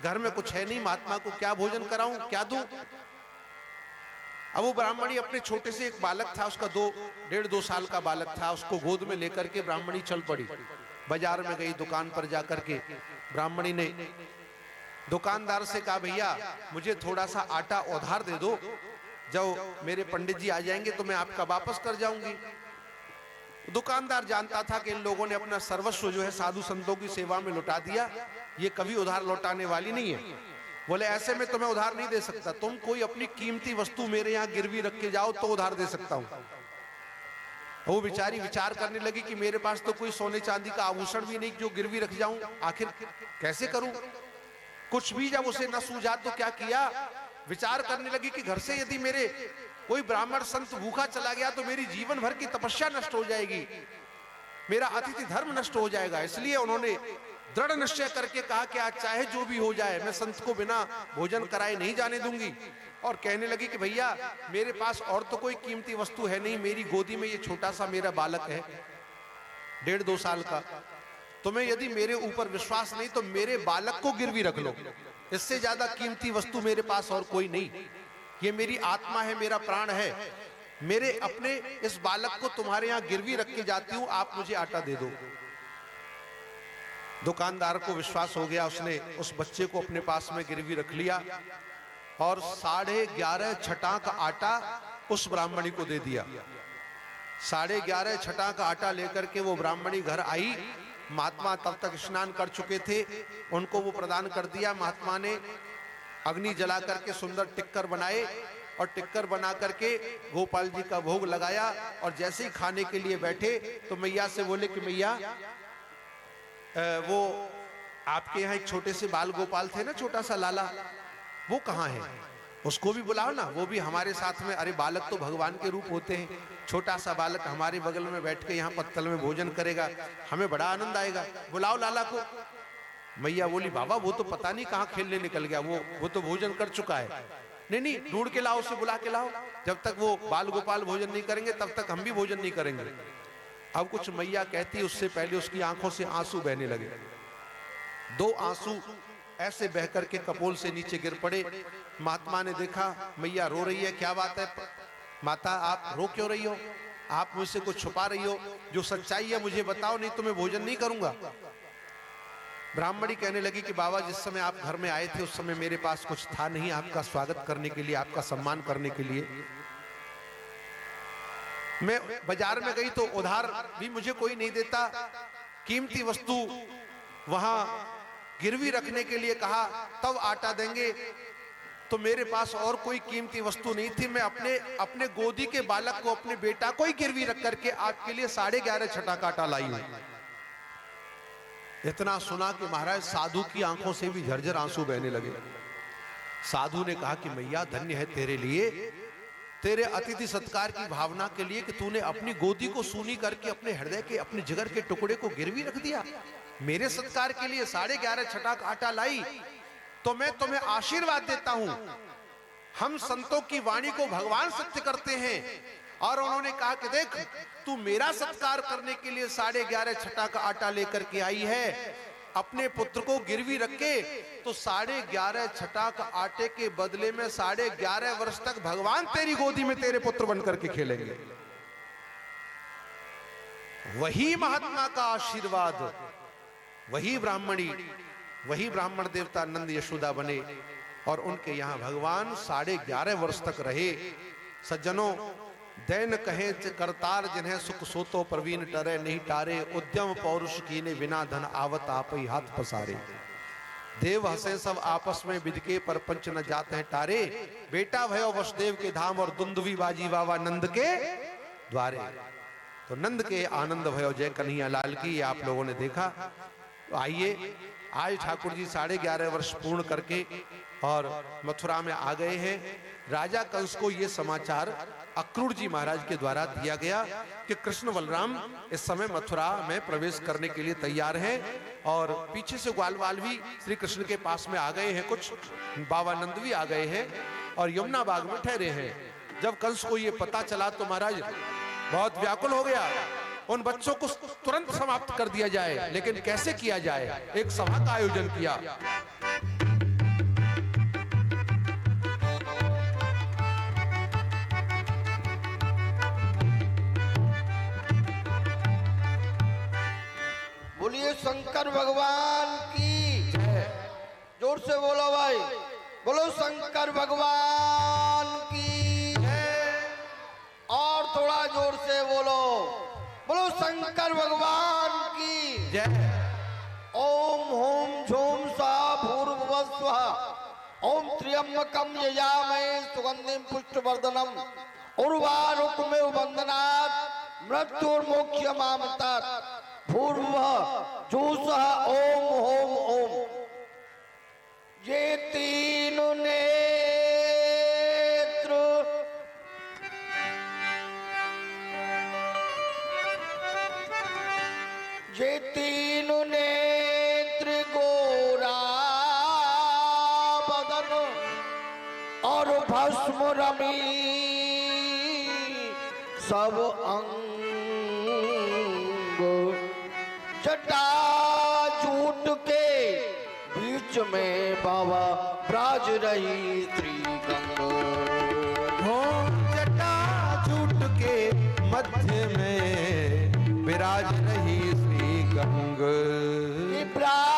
घर में कुछ है नहीं, महात्मा को क्या भोजन कराऊं, क्या दूं। अब वो ब्राह्मणी अपने छोटे से एक बालक था, उसका 1.5-2 साल का बालक था, उसको गोद में लेकर के ब्राह्मणी चल पड़ी। बाजार में गई, दुकान पर जाकर के ब्राह्मणी ने दुकानदार से कहा भैया मुझे थोड़ा सा आटा उधार दे दो, जब मेरे पंडित जी आ जाएंगे तो मैं आपका वापस कर जाऊंगी। दुकानदार जानता था कि इन लोगों ने अपना सर्वस्व जो है साधु संतों की सेवा में लुटा दिया, ये कभी उधार लौटाने वाली नहीं है। बोले ऐसे में तुम्हें उधार नहीं दे सकता, तुम कोई अपनी कीमती वस्तु मेरे यहाँ गिरवी रख के जाओ तो उधार दे सकता हूं। वो बेचारी विचार करने लगी कि मेरे पास तो कोई सोने चांदी का आभूषण भी नहीं जो गिरवी रख जाऊं, आखिर कैसे करूं। कुछ भी जब उसे न सूझा तो क्या किया, विचार करने लगी कि घर से यदि मेरे कोई ब्राह्मण संत भूखा चला गया तो मेरी जीवन भर की तपस्या नष्ट हो जाएगी, मेरा अतिथि धर्म नष्ट हो जाएगा। इसलिए उन्होंने दृढ़ निश्चय करके कहा कि आज चाहे जो भी हो जाए मैं संत को बिना भोजन कराए नहीं जाने दूंगी। और कहने लगी कि भैया मेरे पास और तो कोई कीमती वस्तु है नहीं, मेरी गोदी में ये छोटा सा मेरा बालक है 1.5-2 साल का। तुम्हें यदि मेरे ऊपर विश्वास नहीं तो मेरे बालक को गिरवी रख लो, इससे ज्यादा कीमती वस्तु मेरे पास और कोई नहीं। ये मेरी आत्मा है, मेरा प्राण है, मेरे अपने इस बालक को तुम्हारे यहां गिरवी रख के जाती हूं, आप मुझे आटा दे दो। दुकानदार को विश्वास हो गया, उसने उस बच्चे को अपने पास में गिरवी रख लिया और 11.5 छटाक आटा उस ब्राह्मणी को दे दिया। 11.5 छटाक आटा लेकर के वो ब्राह्मणी घर आई। महात्मा तब तक स्नान कर चुके थे, उनको वो प्रदान कर दिया। महात्मा ने अग्नि जला करके सुंदर टिक्कर बनाए और टिक्कर बना करके गोपाल जी का भोग लगाया। और जैसे ही खाने के लिए बैठे तो मैया से बोले कि मैया वो आपके यहाँ एक छोटे से बाल गोपाल थे ना, छोटा सा लाला, वो कहाँ है? उसको भी बुलाओ ना, वो भी हमारे साथ में। अरे बालक तो भगवान के रूप होते हैं, छोटा सा बालक हमारे बगल में बैठ के यहाँ पत्तल में भोजन करेगा, हमें बड़ा आनंद आएगा, बुलाओ लाला को। मैया बोली बाबा वो तो पता नहीं कहाँ खेलने निकल गया, वो तो भोजन कर चुका है। नहीं ढूंढ के लाओ, उसे बुला के लाओ, जब तक वो बाल गोपाल भोजन नहीं करेंगे तब तक हम भी भोजन नहीं करेंगे। अब कुछ मैया कहती, उससे पहले उसकी आंखों से आंसू बहने लगे। 2 आंसू ऐसे बह करके कपोल से नीचे गिर पड़े। महात्मा ने देखा मैया रो रही है, क्या बात है माता, आप रो क्यों रही हो? आप मुझसे कुछ छुपा रही हो? जो सच्चाई है मुझे बताओ, नहीं तो मैं भोजन नहीं करूंगा। ब्राह्मणी कहने लगी कि बाबा जिस समय आप घर में आए थे उस समय मेरे पास कुछ था नहीं आपका स्वागत करने के लिए, आपका सम्मान करने के लिए। मैं बाजार में गई तो उधार भी मुझे कोई नहीं देता, कीमती वस्तु वहां गिरवी रखने के लिए कहा तब आटा देंगे, तो मेरे पास और कोई कीमती वस्तु नहीं थी। मैं अपने गोदी के बालक को, अपने बेटा को ही गिरवी रख करके आपके लिए 11.5 छटाक आटा लाई हूं। इतना सुना कि महाराज साधु की आंखों से भी झरझर आंसू बहने लगे। साधु ने कहा कि मैया धन्य है तेरे लिए, तेरे अतिथि सत्कार की भावना के लिए कि तूने अपनी गोदी को सूनी करके अपने हृदय के, अपने जिगर के टुकड़े को गिरवी रख दिया। मेरे सत्कार के लिए 11.5 छटाक आटा लाई, तो मैं तुम्हें आशीर्वाद देता हूं। हम संतों की वाणी को भगवान सत्य करते हैं। और उन्होंने कहा कि देख तू मेरा सत्कार करने के लिए 11.5 छटाक आटा लेकर के आई है, अपने पुत्र को गिरवी रख के, तो 11.5 छटाक आटे के बदले में 11.5 वर्ष तक भगवान तेरी गोदी में तेरे पुत्र बनकर के खेलेंगे। वही महात्मा का आशीर्वाद, वही ब्राह्मणी, वही ब्राह्मण देवता नंद यशोदा बने और उनके यहाँ भगवान 11.5 वर्ष तक रहे। सज्जनों, दैन कहे करतार जिन्हें सुख सोतो प्रवीण टरे नहीं टारे, उद्यम पौरुष कीने बिना धन आवत आप ही हाथ पसारे। देव हंसे सब आपस में बिदके पर पंच न जाते हैं टारे, बेटा भयो वसुदेव के धाम और दुंदुभी बाजी बाबा नंद के द्वारे। तो नंद के आनंद भयो जय कन्हैया लाल की आप लोगों ने देखा। तो आइए, आज ठाकुर जी 11.5 वर्ष पूर्ण करके और मथुरा में आ गए हैं। राजा कंस को यह समाचार अक्रूर जी महाराज के द्वारा दिया गया कि कृष्ण बलराम इस समय मथुरा में प्रवेश करने के लिए तैयार हैं और पीछे से ग्वाल भी श्री कृष्ण के पास में आ गए हैं, कुछ बाबा नंद भी आ गए हैं और यमुना बाग में ठहरे हैं। जब कंस को यह पता चला तो महाराज बहुत व्याकुल हो गया। उन बच्चों को तुरंत समाप्त कर दिया जाए, लेकिन कैसे किया जाए? एक सभा का आयोजन किया। बोलिए शंकर भगवान की जय। जोर से बोलो भाई, बोलो शंकर भगवान की जय। और थोड़ा जोर से बोलो, बोलो शंकर भगवान की जय। ओम होम झोम सा भूर्भुवस्वः, ओम त्र्यंबकम यजामहे सुगंधिम पुष्टवर्धनम, उर्वारुकमेव बंधनात् मृत्युर्मोक्षमामृतात्, भूर्भुवः जुसः ओम होम ओम। ये तीनों नेत्र ये तीनों नेत्र भस्म रमी सब अंग, जटा जूट के बीच में बाबा ब्राज रही श्री गंगा। हो जटा झूठ के मध्य में विराज रही श्री गंग। ब्राज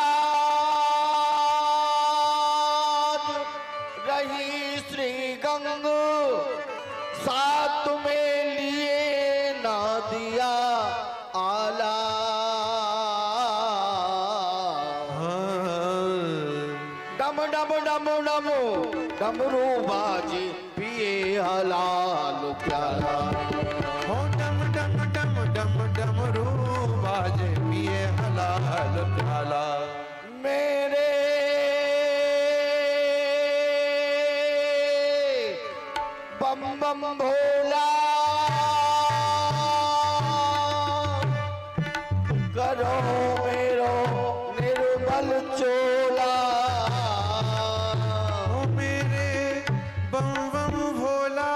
रही श्री गंग, साथ में लिए ना दिया आला। डम डम डम डम डमरू बाजे पिए हलाल प्याला। हो डम डम डम डम डमरू बाजे पिए हलाल प्याला। मेरे बम बम भोला करो मेरो निर्बल चोला। हो मेरे बम बम भोला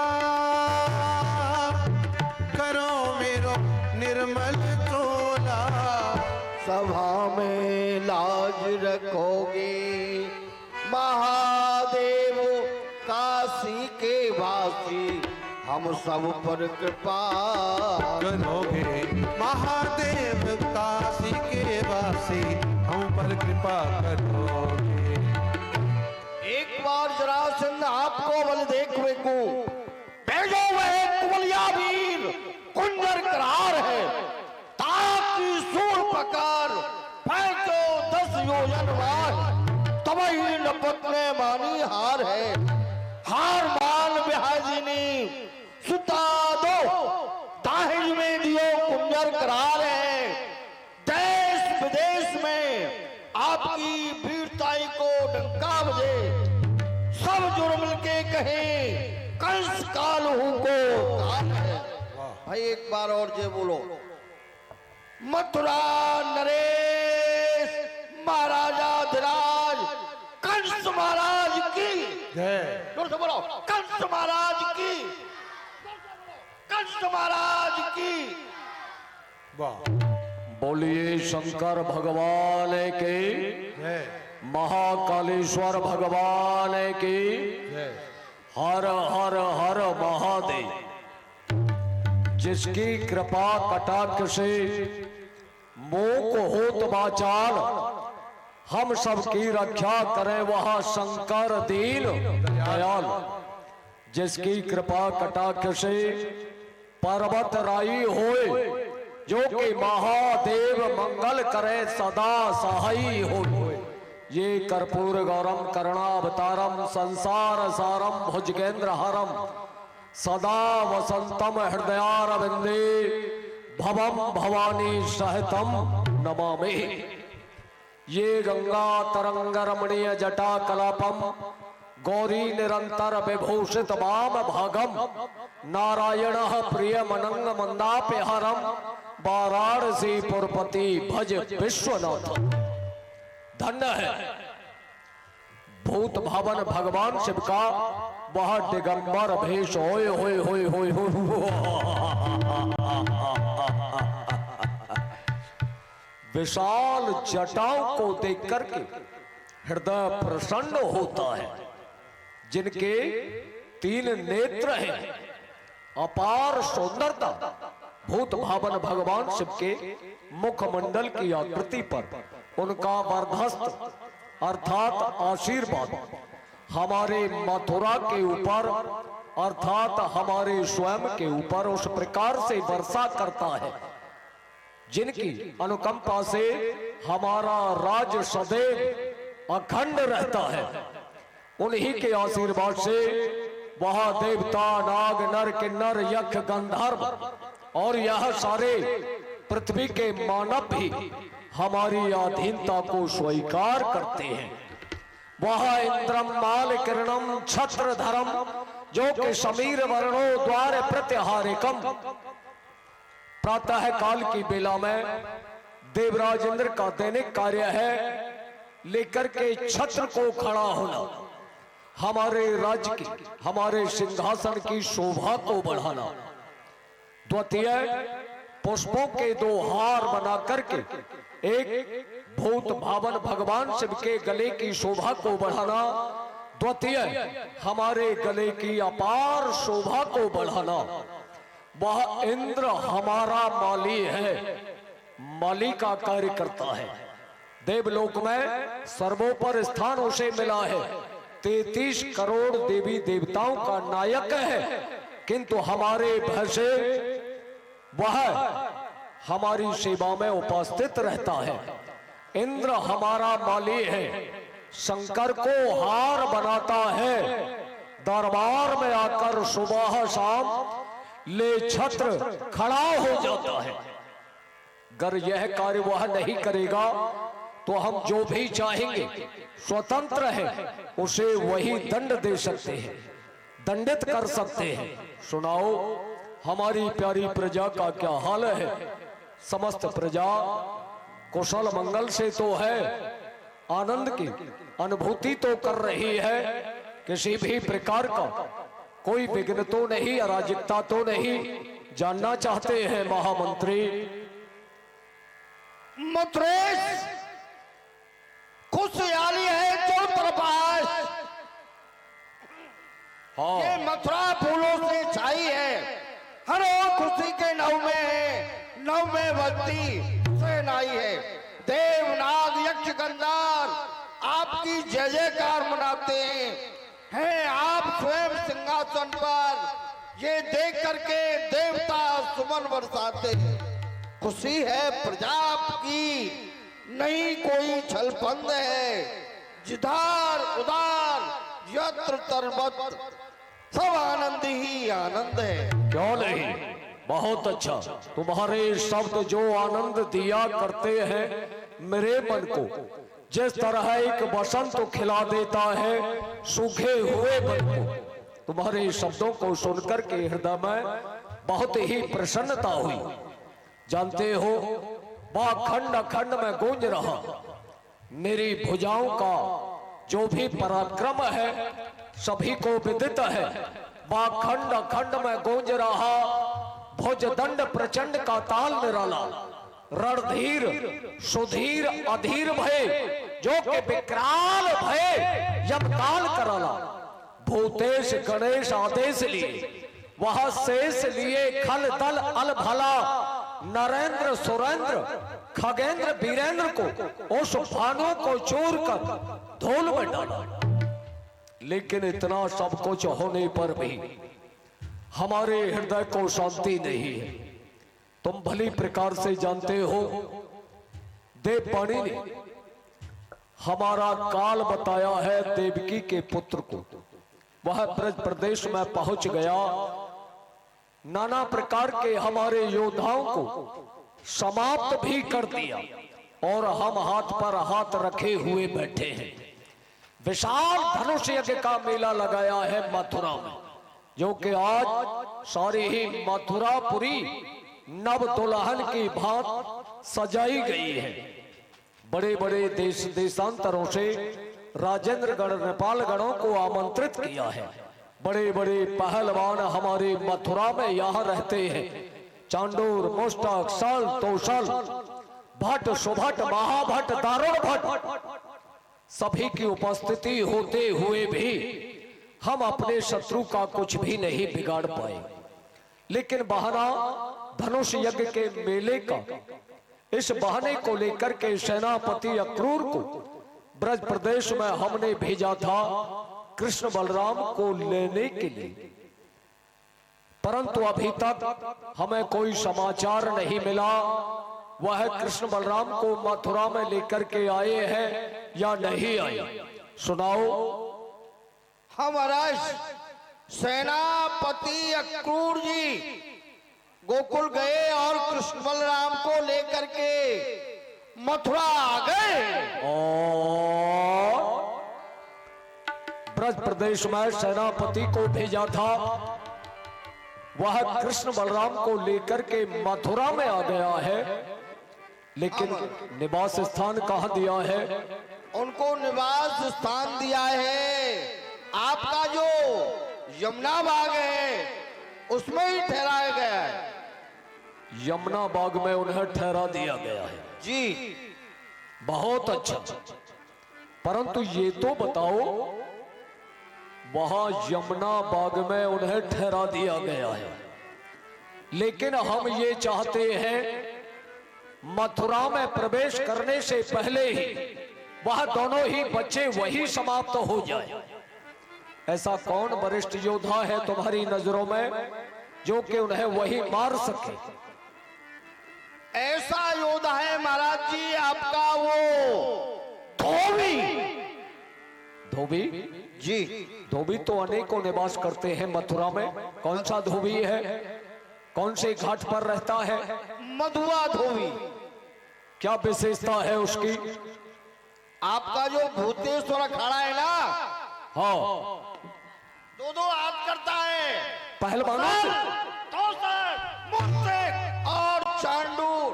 करो मेरो निर्मल चोला। सभा में लाज रखोगे महादेव काशी के वासी, हम सब पर कृपा करोगे महादेव काशी के वासी, हम पर कृपा करोगे। एक बार जरासंध आपको बल देखಬೇಕು, भेजो वह कुबलिया वीर कुंजर करार है, ताकि सूर पकार फेंको 10 योजन वार। तबही नपत ने मानी हार है, हार मान बिहाजिनी सुता दो, दाहिज में दियो कुंजर करार है। देश विदेश में आपकी वीरताई को डंका बजे, सब जुड़ मिलके कहें कंस कालहू को काल है। भाई एक बार और जे बोलो, मथुरा नरेश महाराजा धिराज कंस महाराज की जय। जोर से बोलो, कंस महाराज की, कंस महाराज की। वाह बोलिए शंकर भगवान के, जय महाकालेश्वर भगवान की, जय। हर हर हर महादेव। जिसकी कृपा कटाक्ष से मूक होत वाचाल, हम सबकी रक्षा करें वह शंकर दीन दयाल। जिसकी कृपा कटाक्ष से पर्वत राई होए, जो कि महादेव मंगल करे सदा सहाई हो। ये कर्पूर गौरम करुणावतारम संसार सारम भुजगेंद्र हरम, सदा वसंतम हृदयारविंदे भवम भवानी सहितम नमामि। ये गंगा तरंग रमणीय जटा कलापम, गौरी निरंतर विभूषित वाम भागम, नारायण प्रिय मनंग मंदापहरम, वाराणसी पुरपति भज विश्वनाथ। धन्य है भूत भवन भगवान शिव का वह दिगंबर भेष। होए होए होए होए होए विशाल जटाओं को देख करके हृदय प्रसन्न होता है। जिनके 3 नेत्र हैं, अपार सुंदरता, भूत भावन भगवान शिव के मुखमंडल की आकृति पर उनका वर्धस्त अर्थात आशीर्वाद हमारे मथुरा के ऊपर अर्थात हमारे स्वयं के ऊपर उस प्रकार से वर्षा करता है, जिनकी अनुकंपा से हमारा राज सदैव अखंड रहता है। उन्हीं के आशीर्वाद से वह देवता नाग नर किन्नर यक्ष गंधर्व और यह सारे पृथ्वी के मानव भी हमारी अधीनता को स्वीकार करते हैं। वह इंद्रम माल किरणम छत्रधरम, जो कि समीर वर्णो द्वार प्रत्यहारिकम। प्रातः काल की बेला में देवराज इंद्र का दैनिक कार्य है लेकर के छत्र को खड़ा होना हमारे राज्य की, हमारे सिंहासन की शोभा को बढ़ाना। द्वितीय, पुष्पों के 2 हार बना करके एक भूत भावन भगवान शिव के गले की शोभा को बढ़ाना। द्वितीय, हमारे गले की अपार शोभा को बढ़ाना। वह इंद्र हमारा माली है, माली का कार्य करता है। देवलोक में सर्वोपर स्थान उसे मिला है। 33 करोड़ देवी देवताओं का नायक है, किंतु हमारे भय से वह हमारी सेवा में उपस्थित रहता है। इंद्र हमारा माली है, शंकर को हार बनाता है। दरबार में आकर सुबह शाम ले छत्र खड़ा हो जाता है। अगर यह कार्य वह नहीं करेगा तो हम जो भी चाहेंगे स्वतंत्र है, उसे वही दंड दे सकते हैं, दंडित कर सकते हैं। सुनाओ हमारी प्यारी प्रजा का क्या हाल है। समस्त प्रजा कुशल मंगल से तो है, आनंद की अनुभूति तो कर रही है, किसी भी प्रकार का कोई विघ्न तो नहीं, अराजकता तो नहीं। जानना चाहते हैं महामंत्री। मथुरेश खुशहाली है जो तरफ आज। हाँ, ये मथुरा फूलों से छाई है, हर ओर खुशी के नव में भक्ति सेनाई है। देवनाग यक्ष गंधार आपकी जय जयकार मनाते हैं। आप स्वयं सिंहासन पर ये देख करके देवता सुमन बरसाते हैं। खुशी है प्रजा आपकी, नहीं कोई छलफंद है। जिधार उदार यत्र तरबत सब आनंद ही आनंद है। क्यों नहीं, बहुत अच्छा। तुम्हारे शब्द जो आनंद दिया करते हैं मेरे मन को, जिस तरह एक बसंत खिला देता है सूखे हुए मन को। तुम्हारे शब्दों को सुनकर के हृदय में बहुत ही प्रसन्नता हुई। जानते हो वह खंड खंड में गूंज रहा मेरी भुजाओं का जो भी पराक्रम है सभी को विदित है। वह खंड खंड में गूंज रहा भुजदंड प्रचंड का ताल निराला। रणधीर सुधीर अधीर भय जो के विकराल भय यमकाल कराला। भूतेश गणेश आदेश लिए वह शेष लिए खल दल अल भला। नरेंद्र सुरेंद्र खगेंद्र वीरेंद्र को उस भानु को चूर कर धूल में डाला। लेकिन इतना सब कुछ होने पर भी हमारे हृदय को शांति नहीं है। तुम भली प्रकार से जानते हो देवपाणी ने हमारा काल बताया है देवकी के पुत्र को। वह ब्रज प्रदेश में पहुंच गया, नाना प्रकार के हमारे योद्धाओं को समाप्त भी कर दिया और हम हाथ पर हाथ रखे हुए बैठे हैं। विशाल धनुष यज्ञ का मेला लगाया है मथुरा में, जो कि आज सारी ही मथुरापुरी नव दुल्हन की भांत सजाई गई है। बड़े बड़े देश देशांतरों से राजेंद्र गण नेपाल गणों को आमंत्रित किया है। बड़े बड़े पहलवान हमारे मथुरा में यहाँ रहते हैं। चांडूर मुष्टक सल तोसल भट्ट सुभट महाभट्ट दारुण भट्ट सभी की उपस्थिति होते हुए भी हम अपने शत्रु का कुछ भी नहीं बिगाड़ पाए। लेकिन बहाना धनुष यज्ञ के मेले का, इस बहाने को लेकर के सेनापति अक्रूर को ब्रज प्रदेश में हमने भेजा था कृष्ण बलराम को लेने के लिए, परंतु अभी तक हमें कोई समाचार नहीं मिला वह कृष्ण बलराम को मथुरा में लेकर के आए हैं या नहीं आए। सुनाओ। हमारा सेनापति अक्रूर जी गोकुल गए और कृष्ण बलराम को लेकर के मथुरा आ गए और ब्रज प्रदेश में सेनापति को भेजा था, वह कृष्ण बलराम को लेकर के मथुरा में आ गया है। लेकिन निवास स्थान कहाँ दिया है? उनको निवास स्थान दिया है आपका जो यमुना बाग है उसमें ही ठहराया गया है। यमुना बाग में उन्हें ठहरा दिया गया है। जी बहुत अच्छा, परंतु ये तो बताओ, वहां यमुना बाग में उन्हें ठहरा दिया गया है, लेकिन हम ये चाहते हैं मथुरा में प्रवेश करने से पहले ही वह दोनों ही बच्चे वही समाप्त हो जाए। ऐसा कौन वरिष्ठ योद्धा है तुम्हारी नजरों में जो कि उन्हें वही मार सके? ऐसा योद्धा है महाराज जी आपका वो धोबी। धोबी? जी धोबी तो अनेकों निवास करते हैं मथुरा में। कौन सा धोबी है? कौन से घाट पर रहता है? मधुआ धोबी। क्या विशेषता है उसकी? आपका जो भूतेश्वर अखाड़ा है ना, हाँ, दो हाथ करता है, पहलवानों से? तोसर, मुक्तक और चांडूर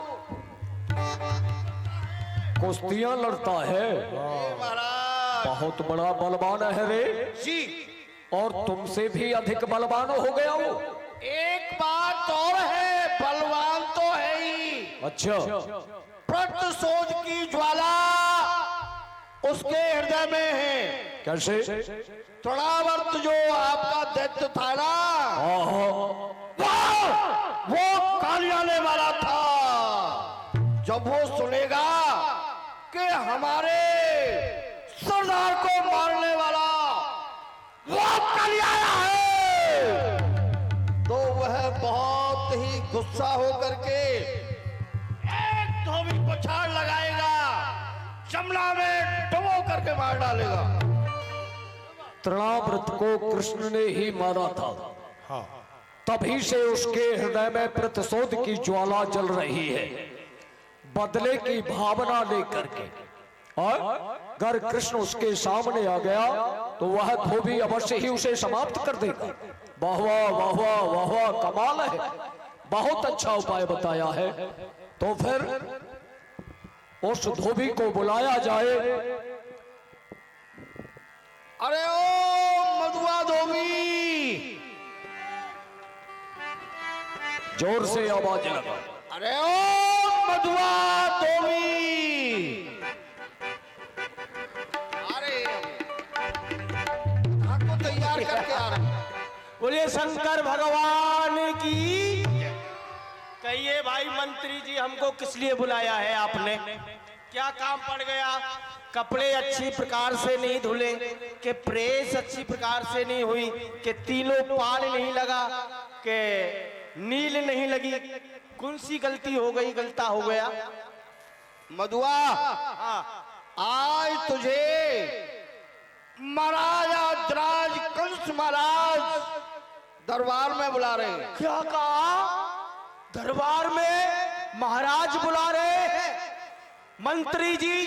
कुश्तियां लड़ता है। महाराज बहुत बड़ा बलवान है रे। जी। और तुमसे भी अधिक बलवान हो गया वो। एक बात और है, बलवान तो है ही, अच्छा, प्रतिशोध की ज्वाला उसके हृदय में है। कैसे? तृणावर्त जो आपका दैत्य था ना, वो कालियाने वाला था। जब वो सुनेगा कि हमारे सरदार को मारने वाला वो कालियाना है, तो वह बहुत ही गुस्सा होकर के एक धोबी को छाड़ लगाएगा, यमुना में डुबो करके मार डालेगा। तृणाव्रत को कृष्ण ने ही मारा था। तभी से उसके हृदय में प्रतिशोध की ज्वाला जल रही है, बदले की भावना लेकर के। और अगर कृष्ण उसके सामने आ गया तो वह धोबी अवश्य ही उसे समाप्त कर देगा। वाह वाह वाह वाह वाह वाह, कमाल है, बहुत अच्छा उपाय बताया है। तो फिर उस धोबी को बुलाया जाए। अरे ओ मधुआ धोबी, जोर से आवाज लगा। अरे ओ मधुआ धोबी, अरे आपको तैयार करके आ रहे हैं। बोलिए शंकर भगवान की। कहिए भाई मंत्री जी, हमको किस लिए बुलाया है आपने? क्या काम पड़ गया? कपड़े अच्छी प्रकार से नहीं धुले, कि प्रेस अच्छी प्रकार से नहीं हुई, कि तीनों पाल नहीं लगा, कि नील नहीं लगी, कौन सी गलती हो गई, गलता हो गया? मधुआ, आज तुझे महाराज द्राज कंस महाराज दरबार में बुला रहे हैं। क्या कहा? दरबार में महाराज बुला रहे हैं? मंत्री जी,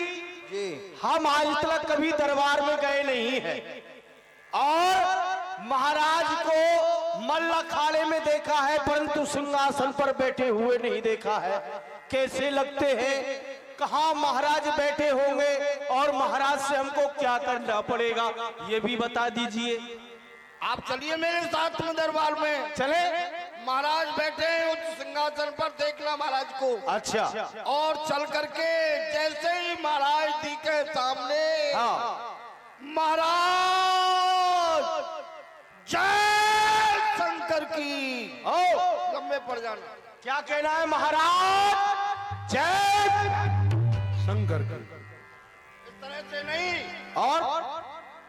हम आज तक कभी दरबार में गए नहीं हैं और महाराज को मल्ल अखाड़े में देखा है, परंतु सिंहासन पर बैठे हुए नहीं देखा है। कैसे लगते हैं? कहाँ महाराज बैठे होंगे और महाराज से हमको क्या करना पड़ेगा, ये भी बता दीजिए। आप चलिए मेरे साथ में दरबार में। चले? महाराज बैठे हैं उच्च सिंहासन पर, देखना महाराज को। अच्छा। और चल करके जैसे ही महाराज जी के सामने, महाराज जय शंकर की, ओ लंबे पड़ जाना। क्या कहना है महाराज? जय शंकर की। इस तरह से नहीं, और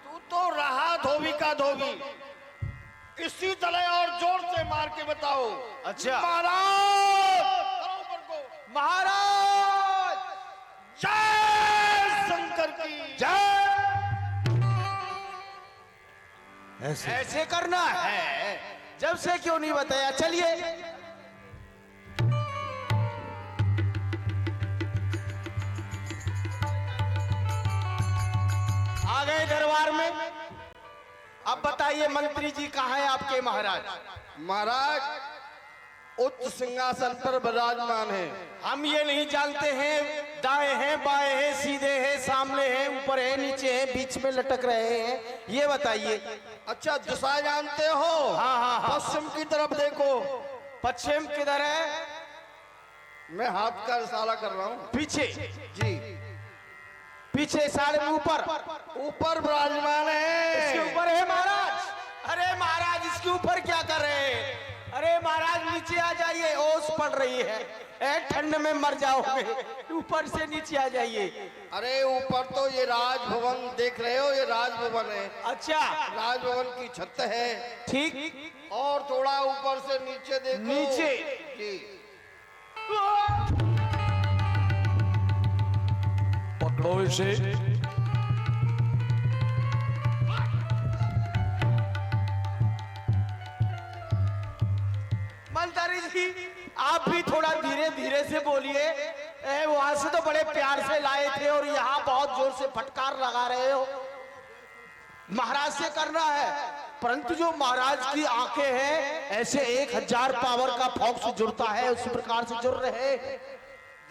तू तो रहा धोबी का धोबी, इसी तरह और जोर से मार के बताओ। अच्छा। महाराज, करो ऊपर को। महाराज जय शंकर की जय। ऐसे ऐसे करना है? जब से क्यों नहीं बताया? चलिए। आ गए दरबार में। अब बताइए मंत्री जी, कहाँ है आपके महाराज? महाराज उच्च सिंहासन पर विराजमान है। हम ये नहीं जानते हैं दाएं हैं बाएं हैं सीधे हैं सामने है, ऊपर है, नीचे है, बीच में लटक रहे हैं, ये बताइए। अच्छा दिशा जानते हो? हाँ, हाँ, हाँ। पश्चिम की तरफ देखो। पश्चिम किधर है? मैं हाथ का इशारा कर रहा हूँ। पीछे। जी पीछे साढ़े में ऊपर। ऊपर विराजमान है। इसके ऊपर है महाराज। अरे महाराज इसके ऊपर क्या कर रहे हैं? अरे महाराज नीचे आ जाइए, ओस पड़ रही है, ठंड में मर जाओगे, ऊपर से नीचे आ जाइए। अरे ऊपर तो ये राजभवन देख रहे हो, ये राजभवन है। अच्छा राजभवन की छत है। ठीक। और थोड़ा ऊपर से नीचे देखो। नीचे। जी पकड़ो इसे। मंत्री जी आप भी थोड़ा धीरे धीरे से बोलिए। वहां से तो बड़े प्यार से लाए थे और यहाँ बहुत जोर से फटकार लगा रहे हो। महाराज से करना है, परंतु जो महाराज की आंखें हैं ऐसे 1000 पावर का फॉक्स जुड़ता है, उसी प्रकार से जुड़ रहे।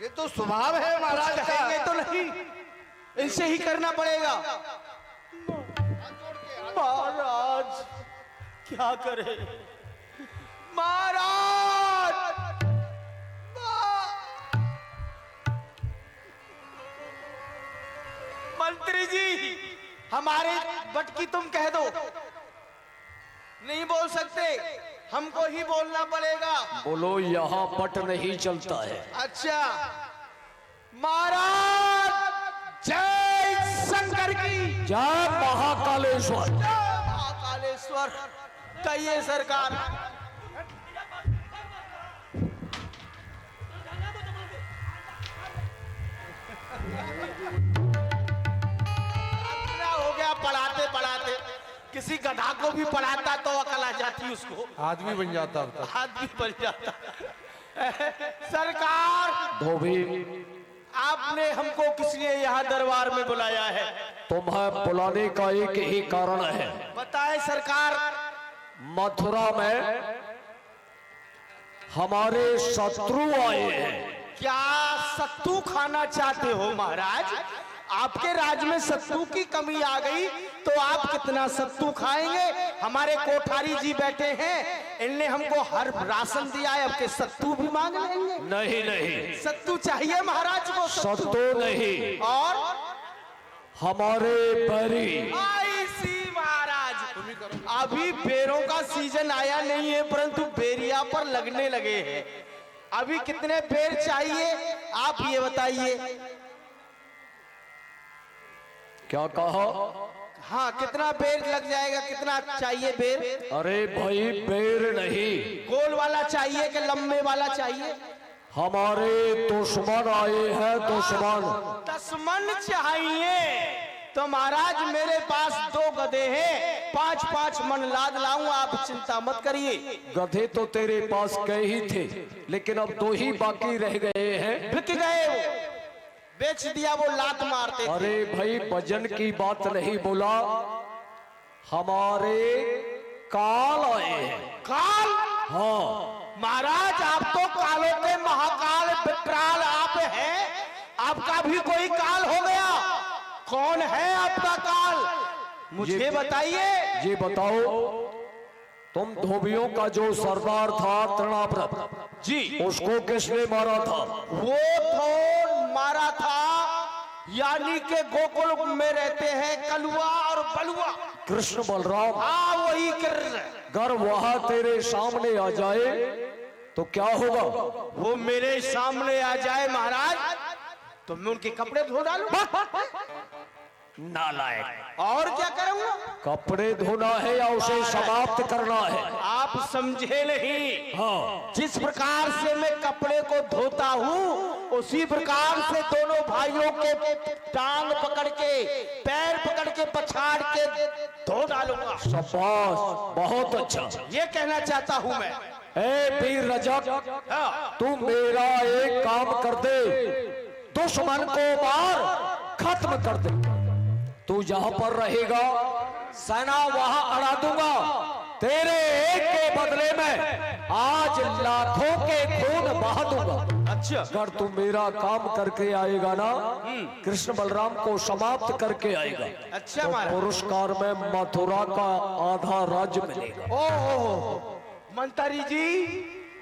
ये तो स्वभाव है महाराज का। कहेंगे तो नहीं, इनसे ही करना पड़ेगा। महाराज क्या करे महाराज। मंत्री जी हमारे बटकी तुम कह दो, नहीं बोल सकते, हमको ही बोलना पड़ेगा। बोलो, यहाँ पट नहीं चलता है। अच्छा महाराज जय शंकर की जय महाकालेश्वर। जय महाकालेश्वर। कहिए सरकार। इतना हो गया पढ़ाते पढ़ाते, किसी गधा को भी पढ़ाता तो अकल आ जाती उसको, आदमी बन जाता अब तक। आदमी बन जाता। सरकार धोबी, आपने हमको किस लिए यहाँ दरबार में बुलाया है? तुम्हें बुलाने का एक ही कारण है। बताए सरकार। मथुरा में हमारे शत्रु आए हैं। क्या सत्तू खाना चाहते हो महाराज? आपके राज्य में सत्तू की कमी आ गई तो आप कितना सत्तू खाएंगे? हमारे कोठारी जी बैठे हैं, इनने हमको हर राशन दिया है, अब के सत्तू भी मांग लेंगे? नहीं नहीं, सत्तू चाहिए महाराज को? सत्तू नहीं, और हमारे बैरी। आई सी महाराज, अभी बेरों का सीजन आया नहीं है, परंतु बेरिया पर लगने लगे हैं। अभी कितने बेर चाहिए आप ये बताइए। क्या कहा? हाँ कितना बेर लग जाएगा, कितना चाहिए बेर? अरे भाई, बेर नहीं, गोल वाला चाहिए कि लंबे वाला चाहिए? हमारे दुश्मन आए हैं, दुश्मन। दुश्मन चाहिए तो महाराज मेरे पास 2 गधे हैं, 5-5 मन लाद लाऊं, आप चिंता मत करिए। गधे तो तेरे पास कई ही थे, लेकिन अब 2 ही बाकी रह गए हैं। बिक गए, वो बेच दिया, वो लात मारते थे। अरे भाई, वजन की बात नहीं बोला, हमारे काल आए हैं। काल? हाँ महाराज आप तो कालों के महाकाल विकराल आप हैं, आपका भी कोई काल हो गया। कौन है आपका काल, मुझे बताइए। ये बताओ, तुम धोबियों का जो सरदार था तृणाव्रत जी, उसको किसने मारा था? वो तो मारा था, यानी के गोकुल में रहते हैं कलुआ और बलुआ। कृष्ण बलराम। हाँ वही कृष्ण। अगर वहां तेरे सामने आ जाए तो क्या होगा? वो मेरे सामने आ जाए महाराज तो मैं उनके कपड़े धो डालूं। नालायक। और क्या करूंगा? कपड़े धोना है या उसे समाप्त करना है? आप समझे नहीं। हाँ, जिस प्रकार से मैं कपड़े को धोता हूँ उसी प्रकार से दोनों भाइयों के टांग पकड़ के, पैर पकड़ के, पछाड़ के धो डालूंगा। शाबाश, बहुत अच्छा। ये कहना चाहता हूँ मैं। ए वीर रजक, हाँ, तू मेरा एक काम कर दे, दुश्मन को मार, खत्म कर दे। तू यहाँ पर रहेगा, सेना वहां अड़ा दूंगा। तेरे एक के बदले में आज लाखों के खून बहा दूंगा। अच्छा। अगर तू मेरा काम करके आएगा ना, कृष्ण बलराम को समाप्त करके आएगा, अच्छा तो महाराज। पुरस्कार में मथुरा का आधा राज्य मिलेगा। ओ मंत्री जी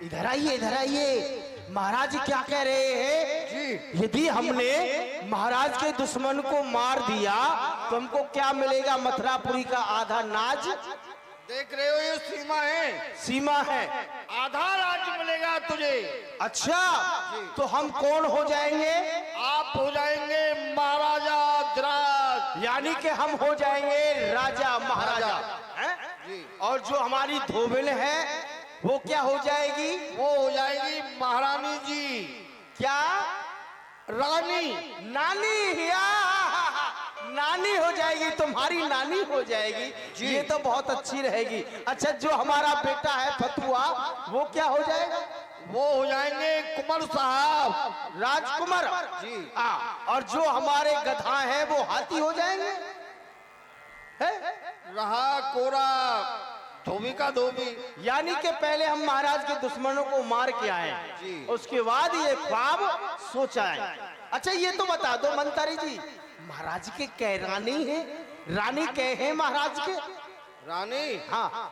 इधर आइए, इधर आइए। महाराज क्या कह रहे हैं? यदि हमने महाराज के दुश्मन को मार दिया तो हमको क्या मिलेगा? मथुरापुरी का आधा नाज। देख रहे हो ये सीमा है, सीमा है, आधा राज्य मिलेगा तुझे। अच्छा तो हम कौन हो जाएंगे? आप हो जाएंगे महाराजा धिराज। यानी कि हम हो जाएंगे राजा महाराजा हैं? जी। और जो हमारी धोबिन है वो क्या हो जाएगी? वो हो जाएगी महारानी जी। क्या? रानी। नानी। या नानी हो जाएगी, तुम्हारी नानी हो जाएगी। ये तो बहुत अच्छी रहेगी। अच्छा जो हमारा बेटा है फतुआ वो क्या हो जाएगा? वो हो जाएंगे कुंवर साहब, राजकुमार जी। और जो हमारे गधा है वो हाथी हो जाएंगे। है? रहा कोरा धोबी का धोबी। यानी कि पहले हम महाराज के दुश्मनों को मार के आए, जी। उसके बाद ये ख्वाब सोचा है। अच्छा ये तो बता दो मंत्री जी, महाराज के कै रानी है? रानी कै है महाराज के? रानी। हाँ।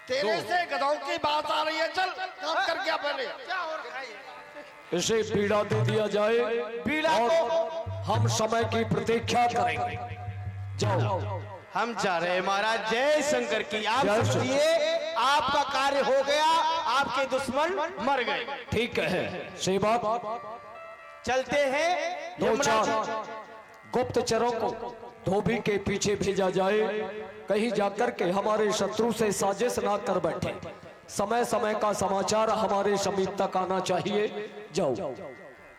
तेरे से गधों की बात आ रही है, चल काम कर क्या पहले। इसे पीड़ा दे दिया जाए पीड़ा और हम समय की प्रतीक्षा करेंगे। जाओ। हम जा रहे हैं महाराज। जय शंकर की। आप जय शंकर। समझिए आपका कार्य हो गया, आपके दुश्मन मर गए। ठीक है, सही बात। चलते हैं दो यमुना चार जी। गुप्तचरों को धोबी के पीछे भेजा जाए, कहीं जाकर के हमारे शत्रु से साजिश ना कर बैठे। समय समय का समाचार हमारे समीप तक आना चाहिए। जाओ।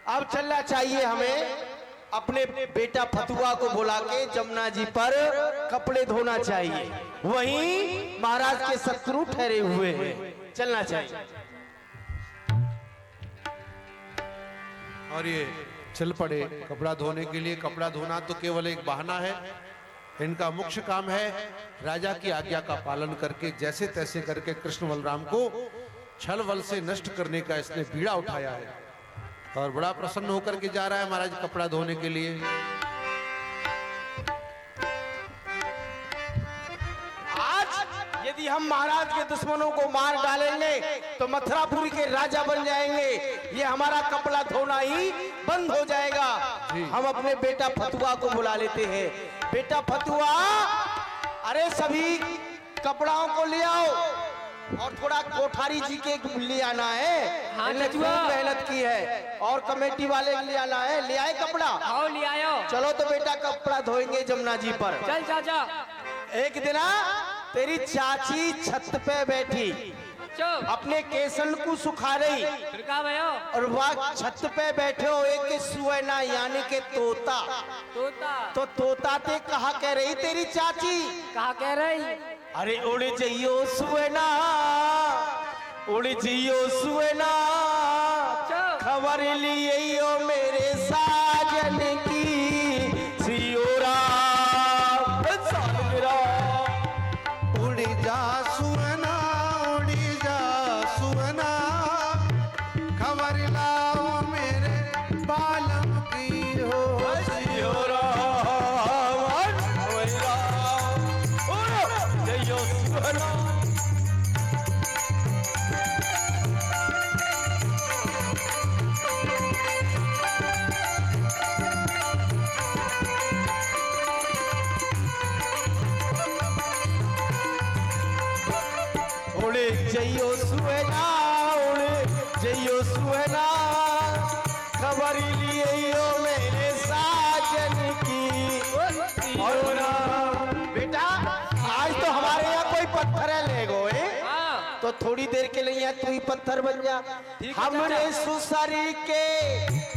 अब चलना चाहिए हमें। अपने बेटा फतुआ को बुला के जमुना जी पर कपड़े धोना चाहिए, वहीं महाराज के शत्रु ठहरे हुए हैं। चलना चाहिए। और ये चल पड़े कपड़ा धोने के लिए। कपड़ा धोना तो केवल एक बहाना है, इनका मुख्य काम है राजा की आज्ञा का पालन करके जैसे तैसे करके कृष्ण बलराम को छल बल से नष्ट करने का इसने बीड़ा उठाया है और बड़ा प्रसन्न होकर के जा रहा है महाराज कपड़ा धोने के लिए। आज यदि हम महाराज के दुश्मनों को मार डालेंगे तो मथुरापुरी के राजा बन जाएंगे। ये हमारा कपड़ा धोना ही बंद हो जाएगा। हम अपने बेटा फतुआ को बुला लेते हैं। बेटा फतुआ, अरे सभी कपड़ाओं को ले आओ और थोड़ा कोठारी जी के ले आना है। हाँ, इन्हें खूब कचुआ। मेहनत की है और कमेटी वाले ले आना है। ले आए कपड़ा? आओ ले आयो। चलो तो बेटा कपड़ा धोएंगे जमुना जी पर। चल चाचा। एक दिन तेरी चाची छत पे बैठी चुप। अपने केसन को सुखा रही फिर का भयो? और वह छत पे बैठे हो एक सुवैना यानी के तोता। तोता। तो तोता ते कहा कह रही तेरी चाची? कहा कह रही? अरे उड़ जइयो सुवैना, उड़ जइयो सुवैना, खबर लियो मेरे साजन की सियोरा। उड़ी जा सुवना, उड़ी जा सुवना, खबर लाओ मेरे बालम की हो। सियोरा उड़ जइयो सुवैना। उड़े जइयो सुवैना, उड़े जइयो सुवैना, खबर लियो मेरे साजन की। और बेटा आज तो हमारे यहाँ कोई पत्थर ले गए, हाँ। तो थोड़ी देर के लिए यहाँ तू ही पत्थर बन जा। हमने सुसरी के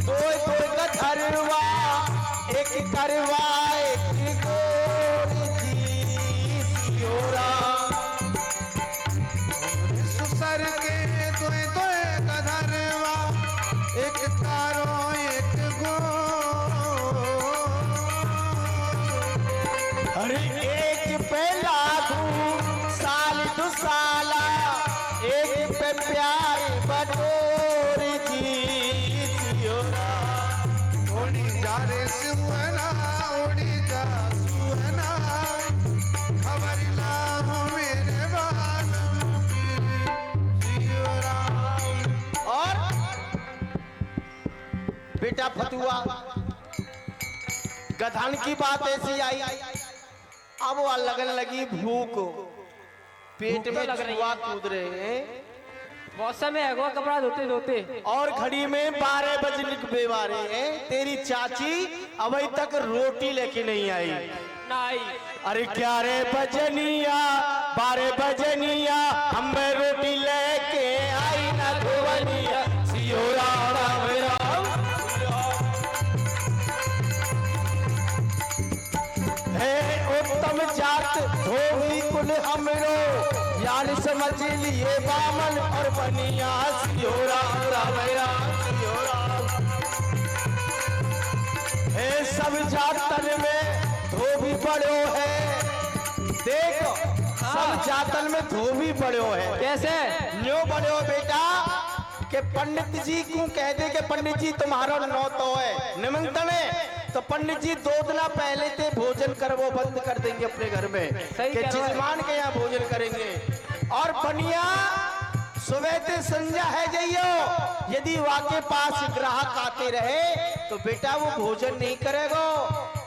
दो दो गधरवा, एक करवा एक गोरी जी सियोरा। सुसर के दोए दोए गधरवा, एक तारो एक गो। अरे एक पे लागू साल दो साला, एक पे प्यार बटोर जी सुहना उड़ी जा सुहना खबर लाओ मेरे बालम की सियो राम। और बेटा फतुआ, गधान की बात ऐसी आई, अब वह लगन लगी भूख, पेट में जुआ कूद रहे हैं, मौसम है वो कपड़ा धोते धोते और घड़ी में 12 बजने के बेवारे हैं। तेरी चाची अभी तक रोटी लेके नहीं आई। नहीं। अरे क्या रे बजनिया, 12 बजनिया, हमें रोटी लेके आई ना धोवनिया, सियो राम राम राम। हे उत्तम जात धोबी कुल हमरो, यान समझ लिए बामन और बनिया, सियो राम राम राम सियो राम। हे सब जातन में धोबी बड़ो है, देखो सब जातन में धोबी बड़ो है। कैसे? न्यो बड़ो बेटा कि पंडित जी को कह दे कि पंडित जी तुम्हारा नौतो है, निमंत्रण है, तो पंडित जी 2 दिन पहले से भोजन करवो बंद कर देंगे अपने घर में, कि जजमान के यहाँ भोजन करेंगे। और बनिया सुबह से संध्या है जाइयो, यदि वाके पास ग्राहक आते रहे तो बेटा वो भोजन नहीं करेगा।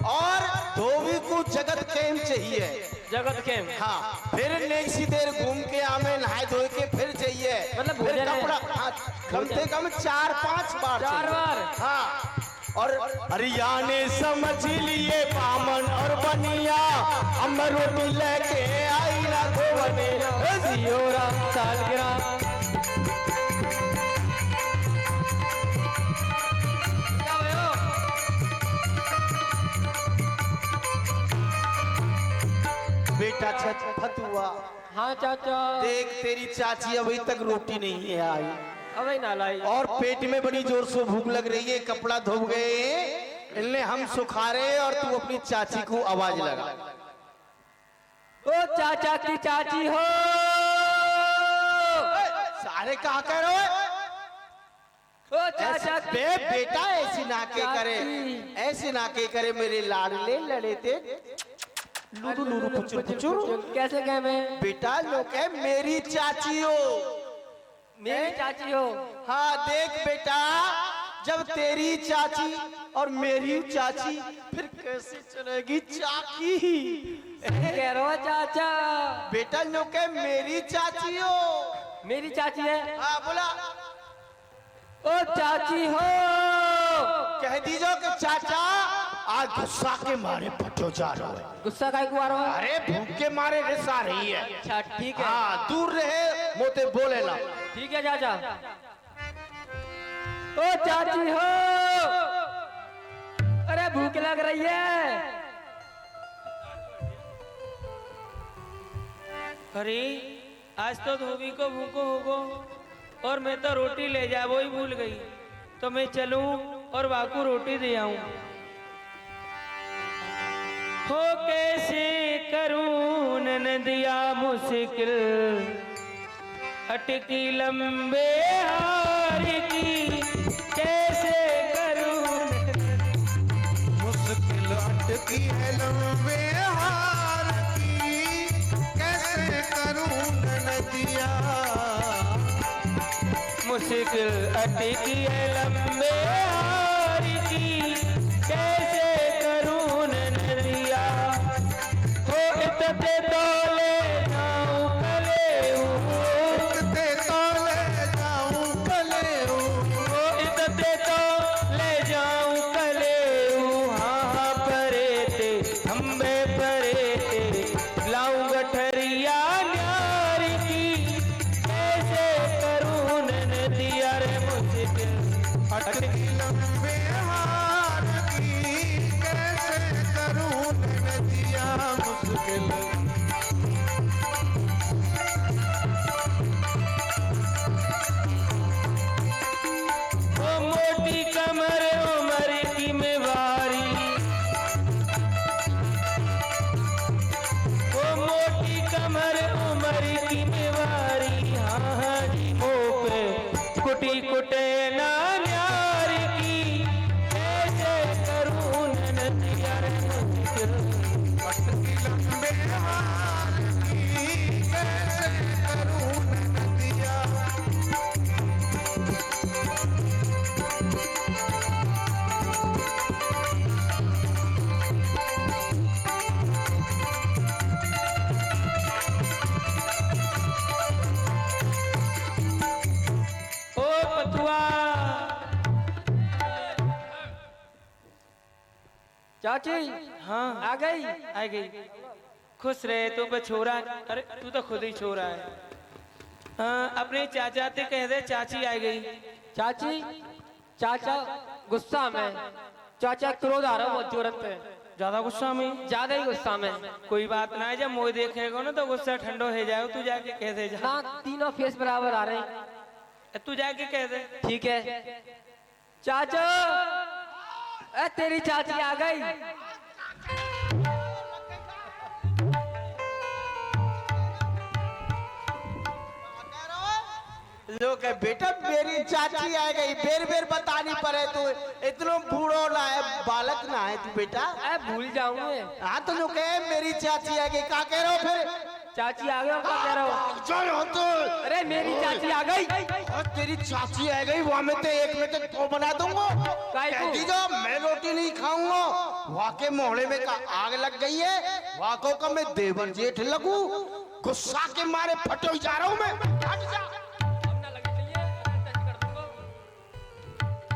और धोबी को जगत केम चाहिए, जगत के हाँ, फिर नेक्स्ट देर घूम के आमे नहाए धोए के फिर चाहिए, मतलब फिर भोजन है। कपड़ा हाँ, कम से कम 4-5 बार 4 चाहिए। बार। हाँ, और हरिया ने समझ लिए बामन और बनिया, हम रोटी लेके आई ना धोवने, सियो राम सालगिरह। क्या भयो? बेटा छत फतुआ, हाँ चाचा। देख तेरी चाची अभी तक रोटी नहीं है आई, अबे ना लाई। और पेट में बड़ी जोर से भूख लग रही है, कपड़ा धो गए, इनने हम सुखा रहे और तू अपनी चाची को आवाज लगा। ओ चाचा की चाची हो। सारे कहा कह रहे हो? ओ चाचा की बे बेटा ऐसी नाके करे, ऐसी नाके करे, मेरे लाडले लड़े थे लुरु लुरु पुचुर पुचुर। कैसे कह मैं? बेटा लोग है मेरी चाची हो, मेरी चाची हो। हाँ देख बेटा, जब तेरी चाची और मेरी चाची, फिर कैसे चलेगी चाकी? कह रहा चाचा। बेटा लोग है मेरी चाची हो। मेरी चाची है। हाँ बोला, ओ चाची हो। कह दीजो कि चाचा आज गुस्सा के मारे फटो जा रहा है। गुस्सा काहे को आ रहा है? अरे भूख के मारे रिसा रही है। अच्छा ठीक है। हाँ दूर रहे मोते बोले ना। ठीक है चाचा। ओ चाची हो। अरे भूख लग रही है। अरे आज तो धोबी को भूखो होगो और मैं तो रोटी ले जा वो ही भूल गई, तो मैं चलूं और वाकू रोटी दे आऊं। हो कैसे करूं नदिया मुश्किल, अटकी लंबे हार की, कैसे करूं मुश्किल अटकी है लंबे हार की, कैसे करूं नदिया। मुश्किल अटकी है लंबे हार की, कैसे करूं नदिया। हो इतने तोले जाऊं कले इतने तोले जाऊं कले हो इतने तोले जाऊं कले हाँ परे ते हम्बे परे ते लाऊं गठरिया न्यार की, कैसे करूं नदिया रे मुश्किल अटकी लंबे हार की, कैसे करूं नदिया मुश्किल। ओ मोटी कमर उमर की मेवारी, ओ मोटी कमर उमर की मेवारी, हाँ जी मुँह पे कुटी कुटे ना न्यार की, कैसे करूं ननद अटकी लंबे हार की कैसे करूं नदिया। ओ पतुआ, चाची हाँ आ गई। आ गई। खुश रहे तू पे छोरा। अरे तू तो खुद ही छोरा है। हाँ, अपने चाचा ते कह दे चाची आ गई। चाची, चाचा गुस्सा में, चाचा क्रोध आ रहा बहुत तुरंत, ज्यादा गुस्सा में? ज्यादा ही गुस्सा में। कोई बात ना है, जब मोह देखेगा ना तो गुस्सा ठंडो हो जाए। तू जाके कह दे जा। ना तीनों फेस बराबर आ रहे हैं। तू जाके कह दे। ठीक है। चाचा, ए तेरी चाची आ गई। लोग कहे बेटा मेरी चाची आ गई, बेर बेर बतानी पड़े तू, इतना बूढ़ो ना है, बालक ना है तू बेटा। ए भूल जाऊंगे। हाँ तो जो कहे मेरी चाची आ गई, क्या कह रहे हो फिर? चाची आ गई और क्या कह रहा हो? चल हो तो। अरे मेरी चाची आ गई। और तेरी चाची आ गई, वहाँ में तो एक में तो दो बना दूंगा। काहे को? कह दीजो मैं रोटी नहीं खाऊंगा। वहाँ के मोहल्ले में का आग लग गई है, वहाँ को का मैं देवर जेठ लगू। गुस्सा के मारे फटो जा रहा हूँ मैं। हट जा।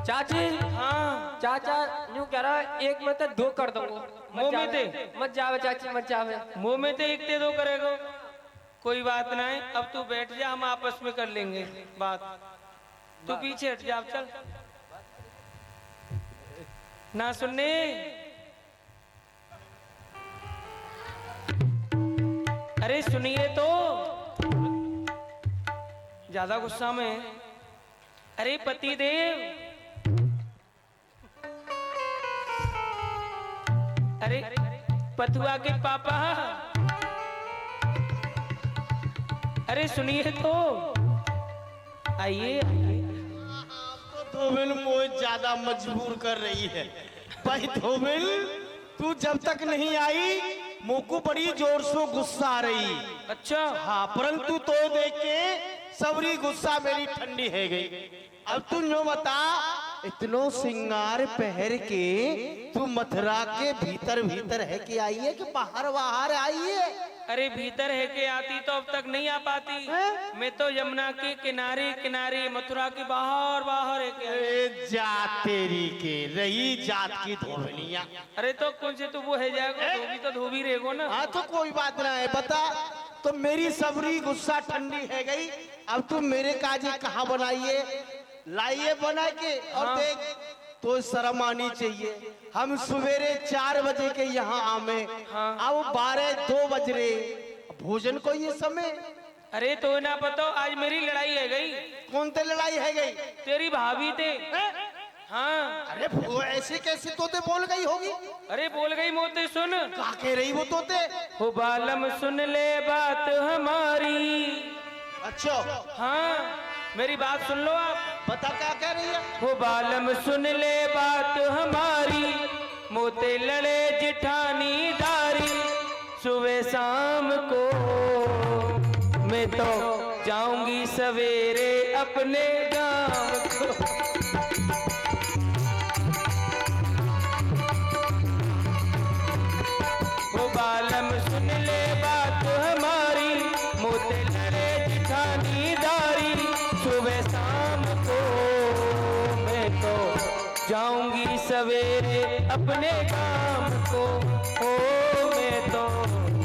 चाची, हाँ, चाचा यूं कह रहा है एक में तो दो कर दूंगा। मुंह में दे। मत जावे चाची, मत जावे। मुंह में तो एक ते दो करेगा। कोई बात ना है, अब तू बैठ जा, हम आपस में कर लेंगे बात। तू पीछे हट जा, अब चल। ना सुनने। अरे सुनिए तो। ज्यादा गुस्सा में। अरे पति देव, अरे पतुआ के पापा, अरे सुनिए तो। आइए आइए। धोबिल मुझे ज्यादा मजबूर कर रही है। भाई धोबिल, तू जब तक नहीं आई मुझ को बड़ी जोर से गुस्सा आ रही। अच्छा, हाँ, परंतु तो देख के सबरी गुस्सा मेरी ठंडी है गई। अब तू जो बता, इतनो सिंगार पहर के तू मथुरा के भीतर भीतर है कि आई है कि बाहर बाहर आई है? अरे भीतर है के आती तो अब तक नहीं आ पाती। मैं तो यमुना के किनारे किनारे मथुरा के बाहर बाहर है के आई। ए, जात तेरी के रही जात की धोबनिया। अरे तो कौन से तू वो है जाएगा, धोबी तो धोबी रहेगो ना। हाँ तो कोई बात ना है, बता। तो मेरी सबरी गुस्सा ठंडी है गई। अब तू मेरे काजी कहाँ बनाइए, लाइए बना के। और हाँ। देख, तो शर्म आनी चाहिए। हम सवेरे 4 बजे के यहाँ आमे, हाँ। अब 12-2 बज रहे भोजन को ये समय। अरे तो ना पता, आज मेरी लड़ाई है गई। कौन ते लड़ाई है गई? तेरी भाभी थे। हाँ। अरे वो ऐसे कैसे तोते बोल गई होगी? अरे बोल गई मोते, सुन। क्या कह रही वो तोते? हो बालम सुन ले बात हमारी। अच्छा, हाँ, मेरी बात सुन लो आप। बता क्या कह रही है? हो बालम सुन ले बात हमारी, मोते लड़े जिठानी दारी। सुबह शाम को मैं तो जाऊंगी सवेरे अपने गांव को। हो बालम सुन ले बात हमारी, मोते लड़े जिठानी दारी। सुबह शाम को मैं तो जाऊंगी सवेरे अपने काम को। ओ मैं तो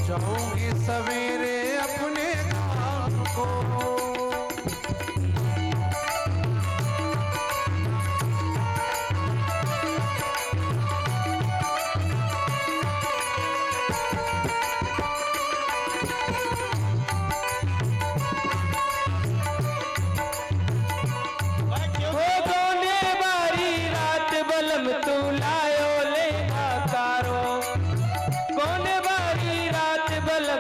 जाऊंगी सवेरे अपने काम को। हो गोने बारी रात बलम तू लायो ले आकारो। गोने बारी रात बलम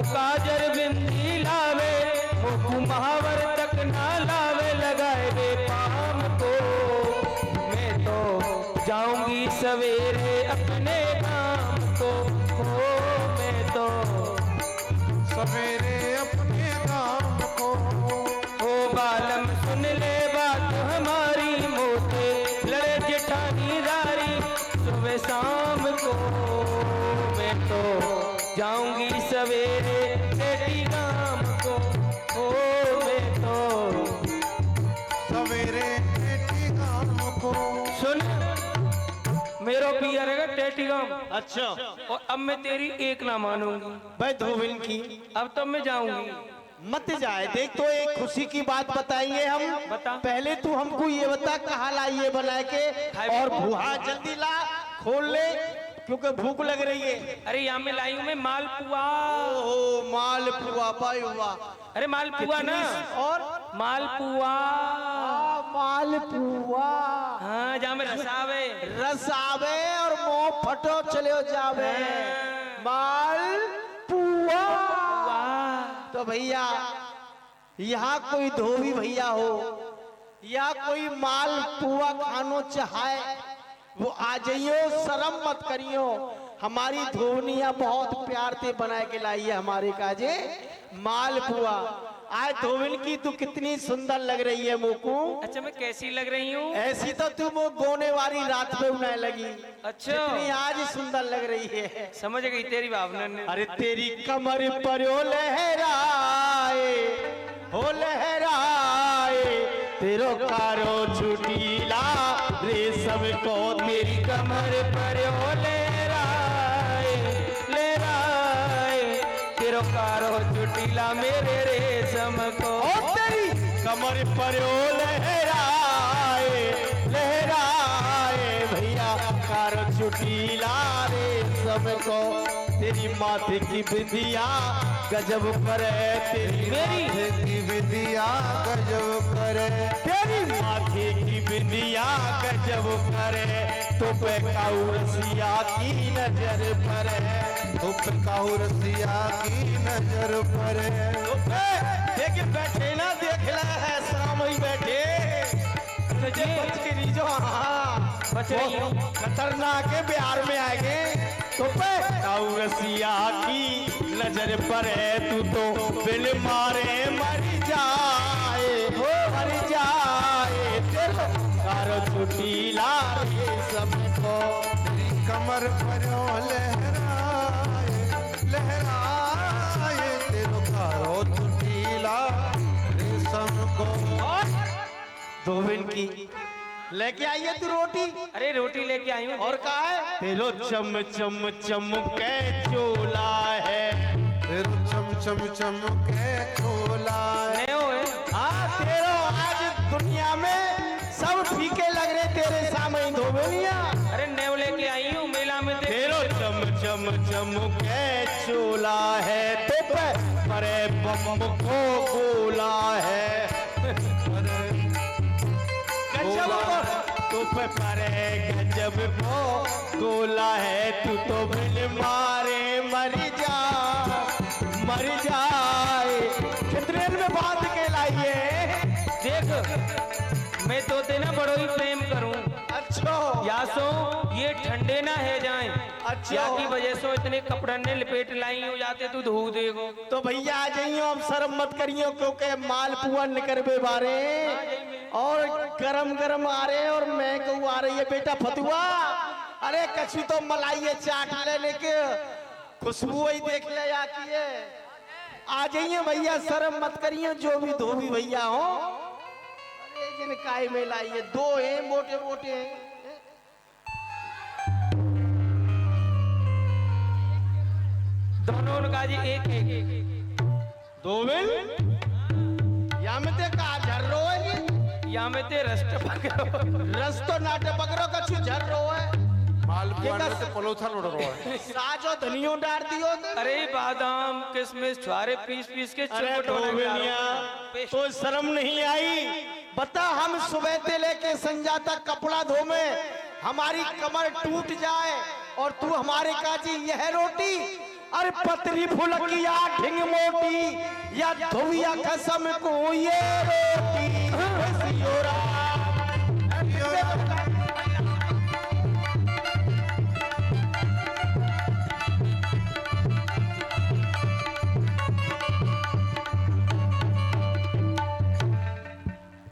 काजर बिंदी लावे, मोकू महावर तक ना लावे, लगाए वे पाम को। मैं तो जाऊंगी सवेरे अपने काम को, ओ मैं तो सवेरे अपने काम को। ओ बालम सुन ले बात हमारी, मोटे लड़े जेठानीदारी सुबह शाम को। मैं तो जाऊंगी सवेरे बेटी गाम को, ओ मैं तो सवेरे बेटी काम को। सुन मेरो पिया रहेगा टेटी गाम। अच्छा और अब मैं तेरी एक ना मानूंगी, भाई धोबिन की अब तो मैं जाऊंगी। मत जाए। देख तो एक खुशी की बात बताएंगे हम। बता। पहले तू हमको ये बता कहाँ लाइए बना के, और भूहा जल्दी ला, खोल ले, क्योंकि भूख लग रही है। अरे यहाँ में लाई हूँ मैं मालपुआ। ओहो मालपुआ, भाई वाह। अरे मालपुआ ना, और मालपुआ। मालपुआ हाँ जहाँ में रसावे। रस आवे और मुंह फटो चले जावे। मालपुआ। तो भैया यहाँ कोई धोबी भैया हो या कोई मालपुआ खानो चाहे, वो आ जाइयो, शर्म मत करियो। हमारी धोनिया बहुत प्यार से बना के लाई है हमारे काजे मालपुआ। आज धोबिन की तू कितनी सुंदर लग रही है मोकू। अच्छा मैं कैसी लग रही हूँ? ऐसी तो तू वो गोने वाली रात में उन्हें लगी। अच्छा कितनी आज सुंदर लग रही है। समझ गई तेरी भावना ने। अरे तेरी कमर पर ओ लहराए, हो लहराए, तेरो कारो छुटीला रेशम को। मेरी कमर पर ओ लहराए, लहराए, तेरो कारो चुटीला मेरे रेशम को। ओ तेरी कमर पर ओ लहराए, लहराए, भैया कारो छुटीला रेशम को। तेरी माथे की बिंदिया गजब करे, तेरी मेरी की विद्या गजब करे। तेरी माथे की बिंदिया गजब करे, तो पे काउरसिया की नजर परे। धूप काहू रसिया की नजर परे। देख बैठे ना, देख ला है शाम ही बैठे। तुझे बच के नहीं जो, हाँ बच रही हूँ। खतरनाक है, बिहार में आएंगे तो पे काउरसिया की नजर परे। तू तो बिल मारे मर जाए, हो मर जाए, तेरे कारो छुटीला सबको। तेरी कमर पर ओ लहराए, लहराए, तेरो कारो छुटीला रेशम को। धोबिन की लेके आइए तू रोटी। अरे रोटी लेके आई हूँ। और कहा है तेरो चम चम चम के चोला है, तेरो चम चम चम के चोला है। नयो है। हाँ तेरो आज दुनिया में सब फीके लग रहे तेरे सामने धोबनिया। अरे नयो लेके आई हूँ मेला में। तेरो चम चम चम के चोला है, तो परे बम को गोला है। गजब तो परे गजब को गोला है, तू तो बिल मारे मर जा, मर जाए। कितने में बात के लाइए। देख मैं तो तेना बड़ो ही प्रेम करूं। अच्छा या सो ये ठंडे ना है जाएं। अच्छा। या की वजह से इतने कपड़न ने लपेट लाई हो जाते तू धो देगो। तो भैया आ जाइयो, अब शर्म मत करियो, क्योंकि मालपुआ निकरबे बारे और गरम गरम आ रहे हैं। और मैं कहूँ आ रही है बेटा फतुआ। अरे कछु तो मलाई चाट लेने के खुशबू ही देख ले आती है। आ जाइए भैया, शर्म मत करिए, जो भी धोबी भैया हो। अरे जिन काय में लाइए, दो हैं मोटे मोटे हैं। दोनों का जी एक एक। धोबिन या में ते का झर रो है, या में ते रस्ट पकड़ो। रस तो नाटे पकड़ो, कछु झर रो है। मालपुआ में तो पलोथा उड़ रहा है। साजो धनियो डाल दियो तो। अरे बादाम किशमिश छुआरे पीस पीस के अरे चुपट बना के धोबिनिया, डालो। तो शर्म नहीं आई। बता हम सुबह से लेके संजा तक कपड़ा धोमे, हमारी कमर टूट जाए और तू हमारे काजी यह रोटी अरे पतरी फुलकिया ढिंग मोटी या धुविया कसम को ये रोटी सियोरा।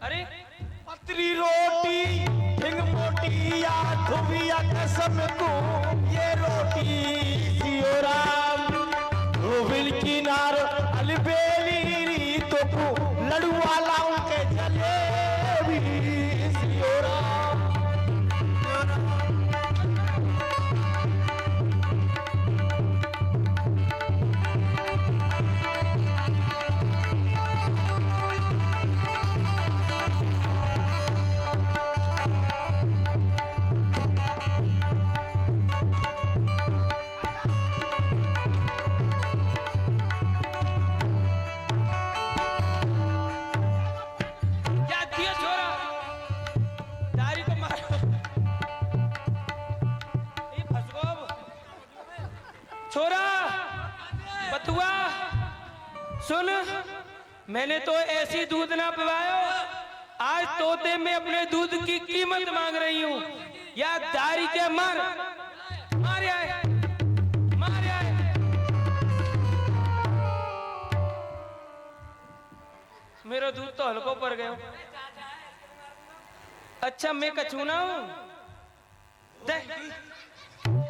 अरे पतरी रोटी ढिंग मोटी या धुविया कसम को ये रोटी सियोरा। धोबिल किनार अलबेली तो को लड़ुआ लाऊं के जलेबी सियोरा। क्या दिया छोरा, दारी को मारो। ये फंस गो अब। छोरा बतुआ सुन, मैंने तो ऐसी दूध ना पिलायो, आज तोते में अपने दूध की कीमत मांग रही हूँ। या दारी के मार मारे आए, मारे आए। मेरा दूध तो हल्को पड़ गया। अच्छा मैं कछूना हूँ।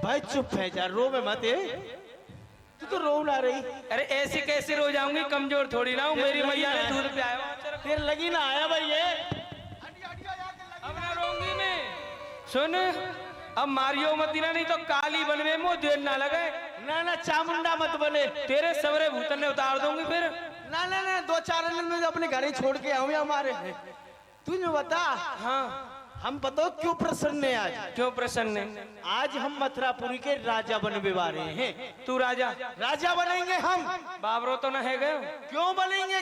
भाई चुप है जा, रो में मत है। तू तो रो ना रही। अरे ऐसे कैसे रो जाऊंगी, कमजोर थोड़ी ना हूँ। मेरी मैया ने दूध पिलाया, फिर लगी ना आया भाई ये। अब ना रोऊंगी मैं। सुन अब मारियो मत देना, नहीं तो काली बनवे मुंह देर ना लगे। ना ना चामुंडा मत बने। तेरे सवरे भूतन ने उतार दूंगी फिर। ना ना ना 2-4 दिन में अपने घर ही छोड़ के आऊँ हमारे। तुझे बता हाँ हम बताओ क्यों प्रसन्न है आज। क्यों प्रसन्न है? आज हम मथुरापुरी के राजा बनने वाले हैं। तू राजा राजा बनेंगे हम। बाबरो तो न है गए। क्यों बनेंगे?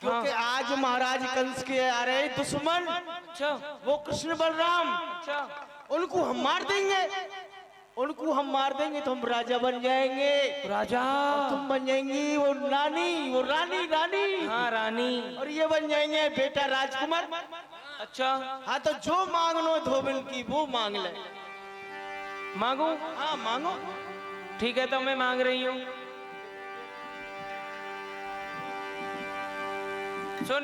क्योंकि आज महाराज कंस के आ रहे दुश्मन, अच्छा वो कृष्ण बलराम, अच्छा उनको हम मार देंगे। उनको हम मार देंगे तो हम राजा बन जाएंगे। राजा और तुम बन जाएंगी वो रानी, वो रानी रानी। हाँ रानी। और ये बन जाएंगे बेटा राजकुमार। अच्छा हाँ तो जो मांगनो धोबिन की वो मांग ले। मांगू? हाँ मांगो। ठीक है तो मैं मांग रही हूँ। सुन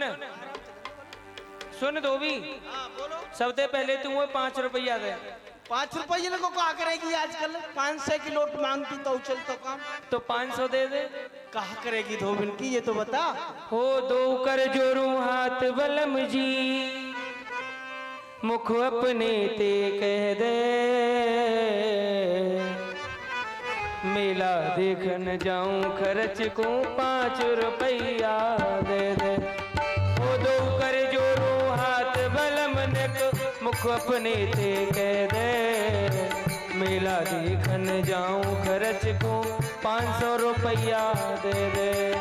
सुन धोबी, हाँ बोलो। सबसे पहले तू वो 5 रुपया दे। 5 रुपये को क्या करेगी आजकल? 500 की नोट मांगती तो चल तो काम। तो 500 दे दे। कहा करेगी धोबिन की ये तो बता। हो दो कर जोरू हाथ बलम जी, मुख अपने ते कह दे, मेला देखन जाऊं खर्च को 5 रुपया दे दे। हो दो कर जोरू हाथ बलम मुख अपने ते कह दे, मेला देखन जाऊं खर्च को 500 रुपया दे दे।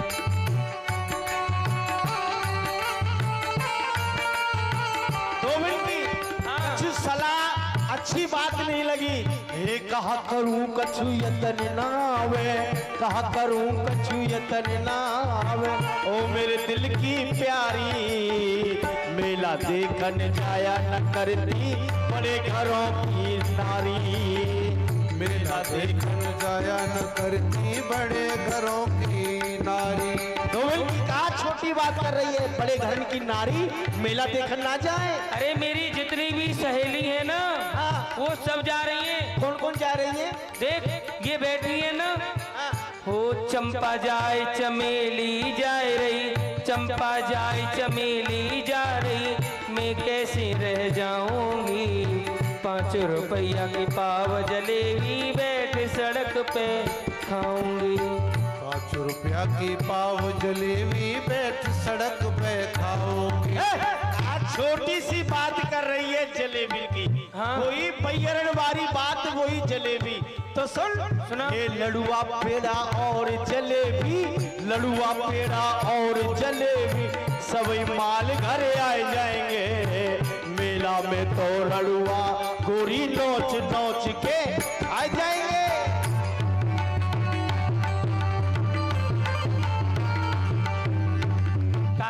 धोबिन की अच्छी सलाह, अच्छी बात नहीं लगी। हे कहा करूं कछु यतन ना आवे, कहा करूं कछु यतन ना आवे। ओ मेरे दिल की प्यारी, मेला देखन जाया न करती बड़े घरों की नारी। मेला देखन जाया न करती बड़े घरों की नारी। धोबिन की कहा छोटी बात कर रही है, बड़े घर की नारी मेला देखन ना जाए। अरे मेरी जितनी भी सहेली है ना, हाँ। वो सब जा रही हैं। कौन कौन जा रही है? देख ये बैठी है ना, हाँ। हो चंपा जाए चमेली जाए रही, चंपा जाए चमेली जा रही, मैं कैसे रह जाऊंगी। 5 रुपया की पाव जलेबी बैठ सड़क पे खाऊंगी। 5 रुपया की पाव जलेबी बैठ सड़क पे खाओगी। आज छोटी सी बात कर रही है जलेबी की। हाँ। कोई पैरण वाली बात वही जलेबी। तो सुन सुना। ये लड़ुआ पेड़ा और जलेबी, लड़ुआ पेड़ा और जलेबी सभी माल घरे आ जाएंगे। मेला में तो लड़ुआ गोरी नोच नोच के आ जाएंगे।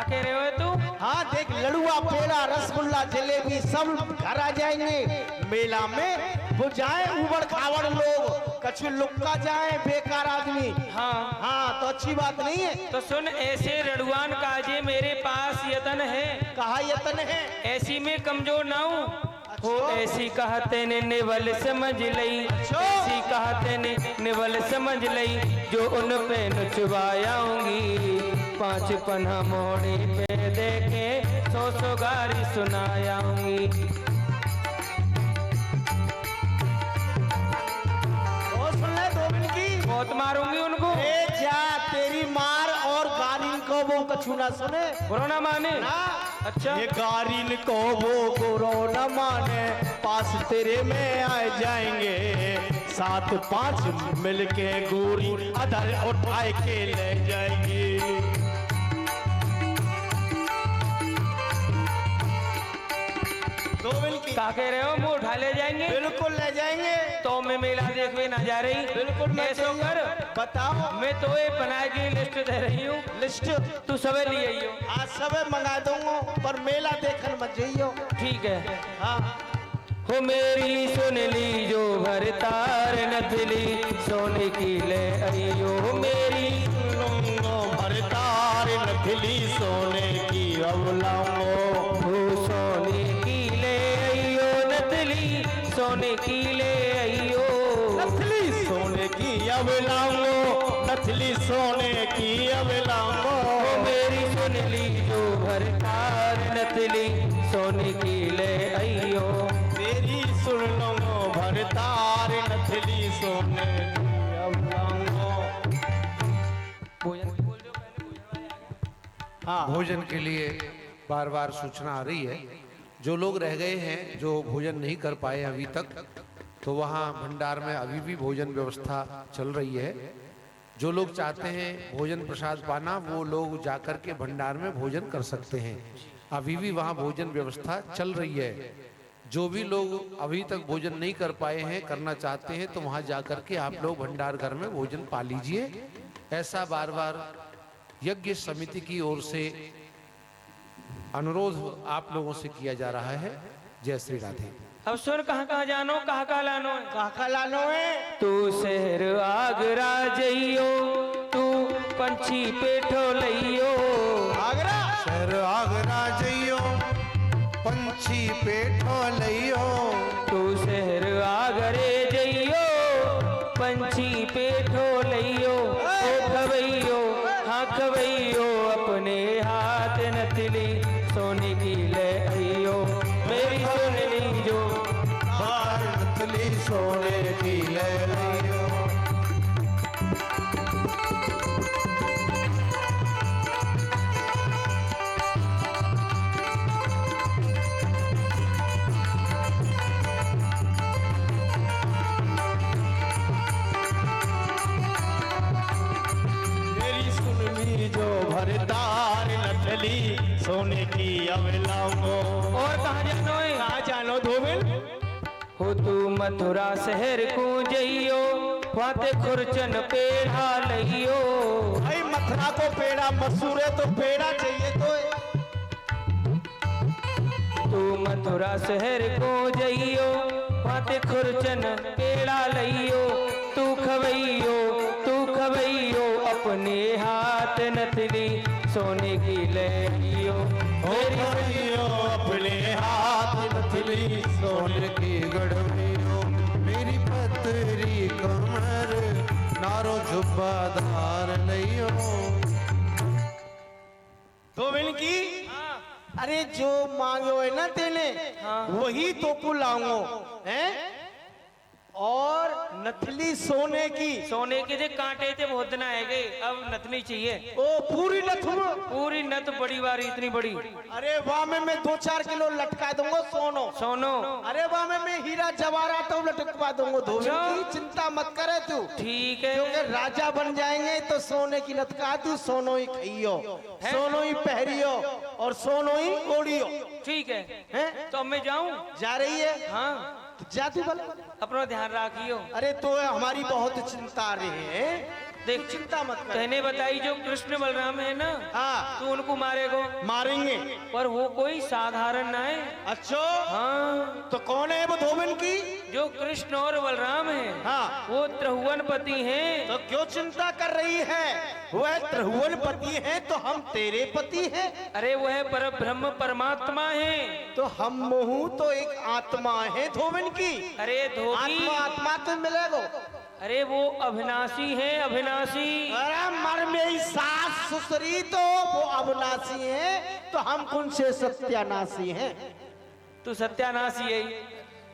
कह रहे हो तू? हाँ देख, लड़ुआ, पेड़ा, रसगुल्ला, जलेबी सब घर आ जाएंगे मेला में। वो जाए उबड़ खाबड़ लोग, कछु लुक्का जाए बेकार आदमी। हाँ हाँ तो अच्छी बात नहीं है। तो सुन, ऐसे रड़ुआन काजे मेरे पास यतन है, कहा यतन है? ऐसी में कमजोर ना हूँ। हो ऐसी कहते ने निवल समझ लई, ऐसी कहते ने निवल समझ लई, जो उन पे नचवायाऊंगी। 5 पन्हा मोड़ी पे देखे 100 गारी सुनायाऊंगी। और सुन ले 2 मिनट की, बहुत मारूंगी उनको। ए जा, तेरी मार और गारिन को वो कछु ना सुने, बुरा ना माने। ना। अच्छा, ये गारिन को वो गुरो न माने, पास तेरे में आ जाएंगे। 7-5 मिलके गोरी अधर उठाए के ले जाएंगे। क्या कह रहे हो? मुँह उठा ले जाएंगे? बिल्कुल ले जाएंगे। तो मैं मेला देखने ना जा रही? बिल्कुल मैं ऐसो कर, बताओ। मैं तो ये बना की लिस्ट दे रही हूँ, लिस्ट तू सबे लिए आइयो। आज सब मंगा दूंगा, पर मेला देखने मत जाइयो। ठीक है। हाँ हो मेरी सुन ली जो भरतार नथली, सोने की ले आइयो। मेरी लूंगो भरतार नथली, सोने की अवलाऊंगो। हो सोने की ले आइयो नथली, सोने की ले आइयो। नथली सोने की अवलाऊंगो, नथली सोने की अवलाऊंगो। हो मेरी सुन ली जो भरतार नथली, सोने की ले आइयो। मेरी सुन लो भरतार नथली, सोने की अवलाऊंगो। भोजन की बोल दो पहले, भोजन वाले आ गए। हाँ भोजन के लिए बार बार सूचना आ रही है। जो लोग रह गए हैं, जो भोजन नहीं कर पाए अभी तक, तो वहाँ भंडार में अभी भी भोजन व्यवस्था चल रही है। जो लोग चाहते हैं भोजन प्रसाद पाना, वो लोग जाकर के भंडार में भोजन कर सकते हैं। अभी भी वहाँ भोजन व्यवस्था चल रही है। जो भी लोग अभी तक भोजन नहीं कर पाए हैं, करना चाहते हैं, तो वहाँ जाकर के आप लोग भंडार घर में भोजन पा लीजिए। ऐसा बार बार यज्ञ समिति की ओर से अनुरोध आप लोगों से किया जा रहा है। जय श्री राधे। अब सुन, कहाँ जानो, कहाँ लानो है? काका लानो है। तू शहर आगरा जइयो, तू पंछी पेठो लइयो। आगरा शहर आगरा जइयो, पंछी पेठो लइयो। तू शहर आगरे जइयो, पंछी पेठो लइयो। ओ खवैयो, हाँ खवैयो, अपने हाथ नथली, सोने की ले आइयो। मेरी सुन ली जो नथली, सोने की ले आइयो। मेरी सुन ली जो भरतार नथली, सोने की अवलाऊंगो। और कहाँ जानो है? कहाँ जानो धोबिल? हो तू मथुरा शहर को जइयो, वाते खुरचन पेड़ा लइयो। भाई मथुरा को पेड़ा मशहूर है, तो पेड़ा चाहिए तो। तू मथुरा शहर को जइयो, वाते खुरचन पेड़ा लइयो। तू खवैयो, तू खवैयो, अपने हाथ नथली, सोने की ले आइयो। मेरी खवैयो, अपने हाथ नथली, सोने की गड़वियो। मेरी पतरी कमर, नारो जुब्बादार लइयो। धोबिल की अरे जो मांगो है ना तेने, वही तो को लाऊंगो हैं। और नथली सोने की, सोने के थे कांटे थे बहुत दिन आए गए, अब नथनी चाहिए। ओ पूरी नथुआ। पूरी नथ बड़ी बारी, इतनी बड़ी। अरे वाह में मैं 2-4 किलो लटका दूंगा सोनो। सोनो अरे वाह में मैं हीरा जवाहरात तो लटकवा दूंगा। धोबिल की चिंता मत करे तू, ठीक है। क्योंकि राजा बन जाएंगे तो सोने की लटका तू, सोनो ही खाइयो, सोनो ही पहरियो और सोनो ही ओढ़ियो। ठीक है, हैं? तो अब मैं जाऊं? जा रही है? हाँ, जाती बोल। अपना ध्यान रखियो। अरे तो हमारी बहुत चिंता रही है। देख चिंता मत कर। कहने बताई जो कृष्ण बलराम है ना, हाँ तू उनको मारेगो, मारेंगे। पर वो कोई साधारण ना है। अच्छा हाँ, तो कौन है वो धोबन की? जो कृष्ण और बलराम है, हाँ वो त्रिभुवन पति हैं। तो क्यों चिंता कर रही है? वह त्रिभुवन पति है तो हम तेरे पति हैं। अरे वह पर ब्रह्म परमात्मा है। तो हम मोहू तो एक आत्मा है धोबन की। अरे धोबी, आत्मा आत्मा तो मिलेगो। अरे वो अविनाशी है, अविनाशी। अरे मर मेरी सास ससुरी तो वो अविनाशी है, तो हम कौन से सत्यानाशी हैं? तू सत्यानाशी है।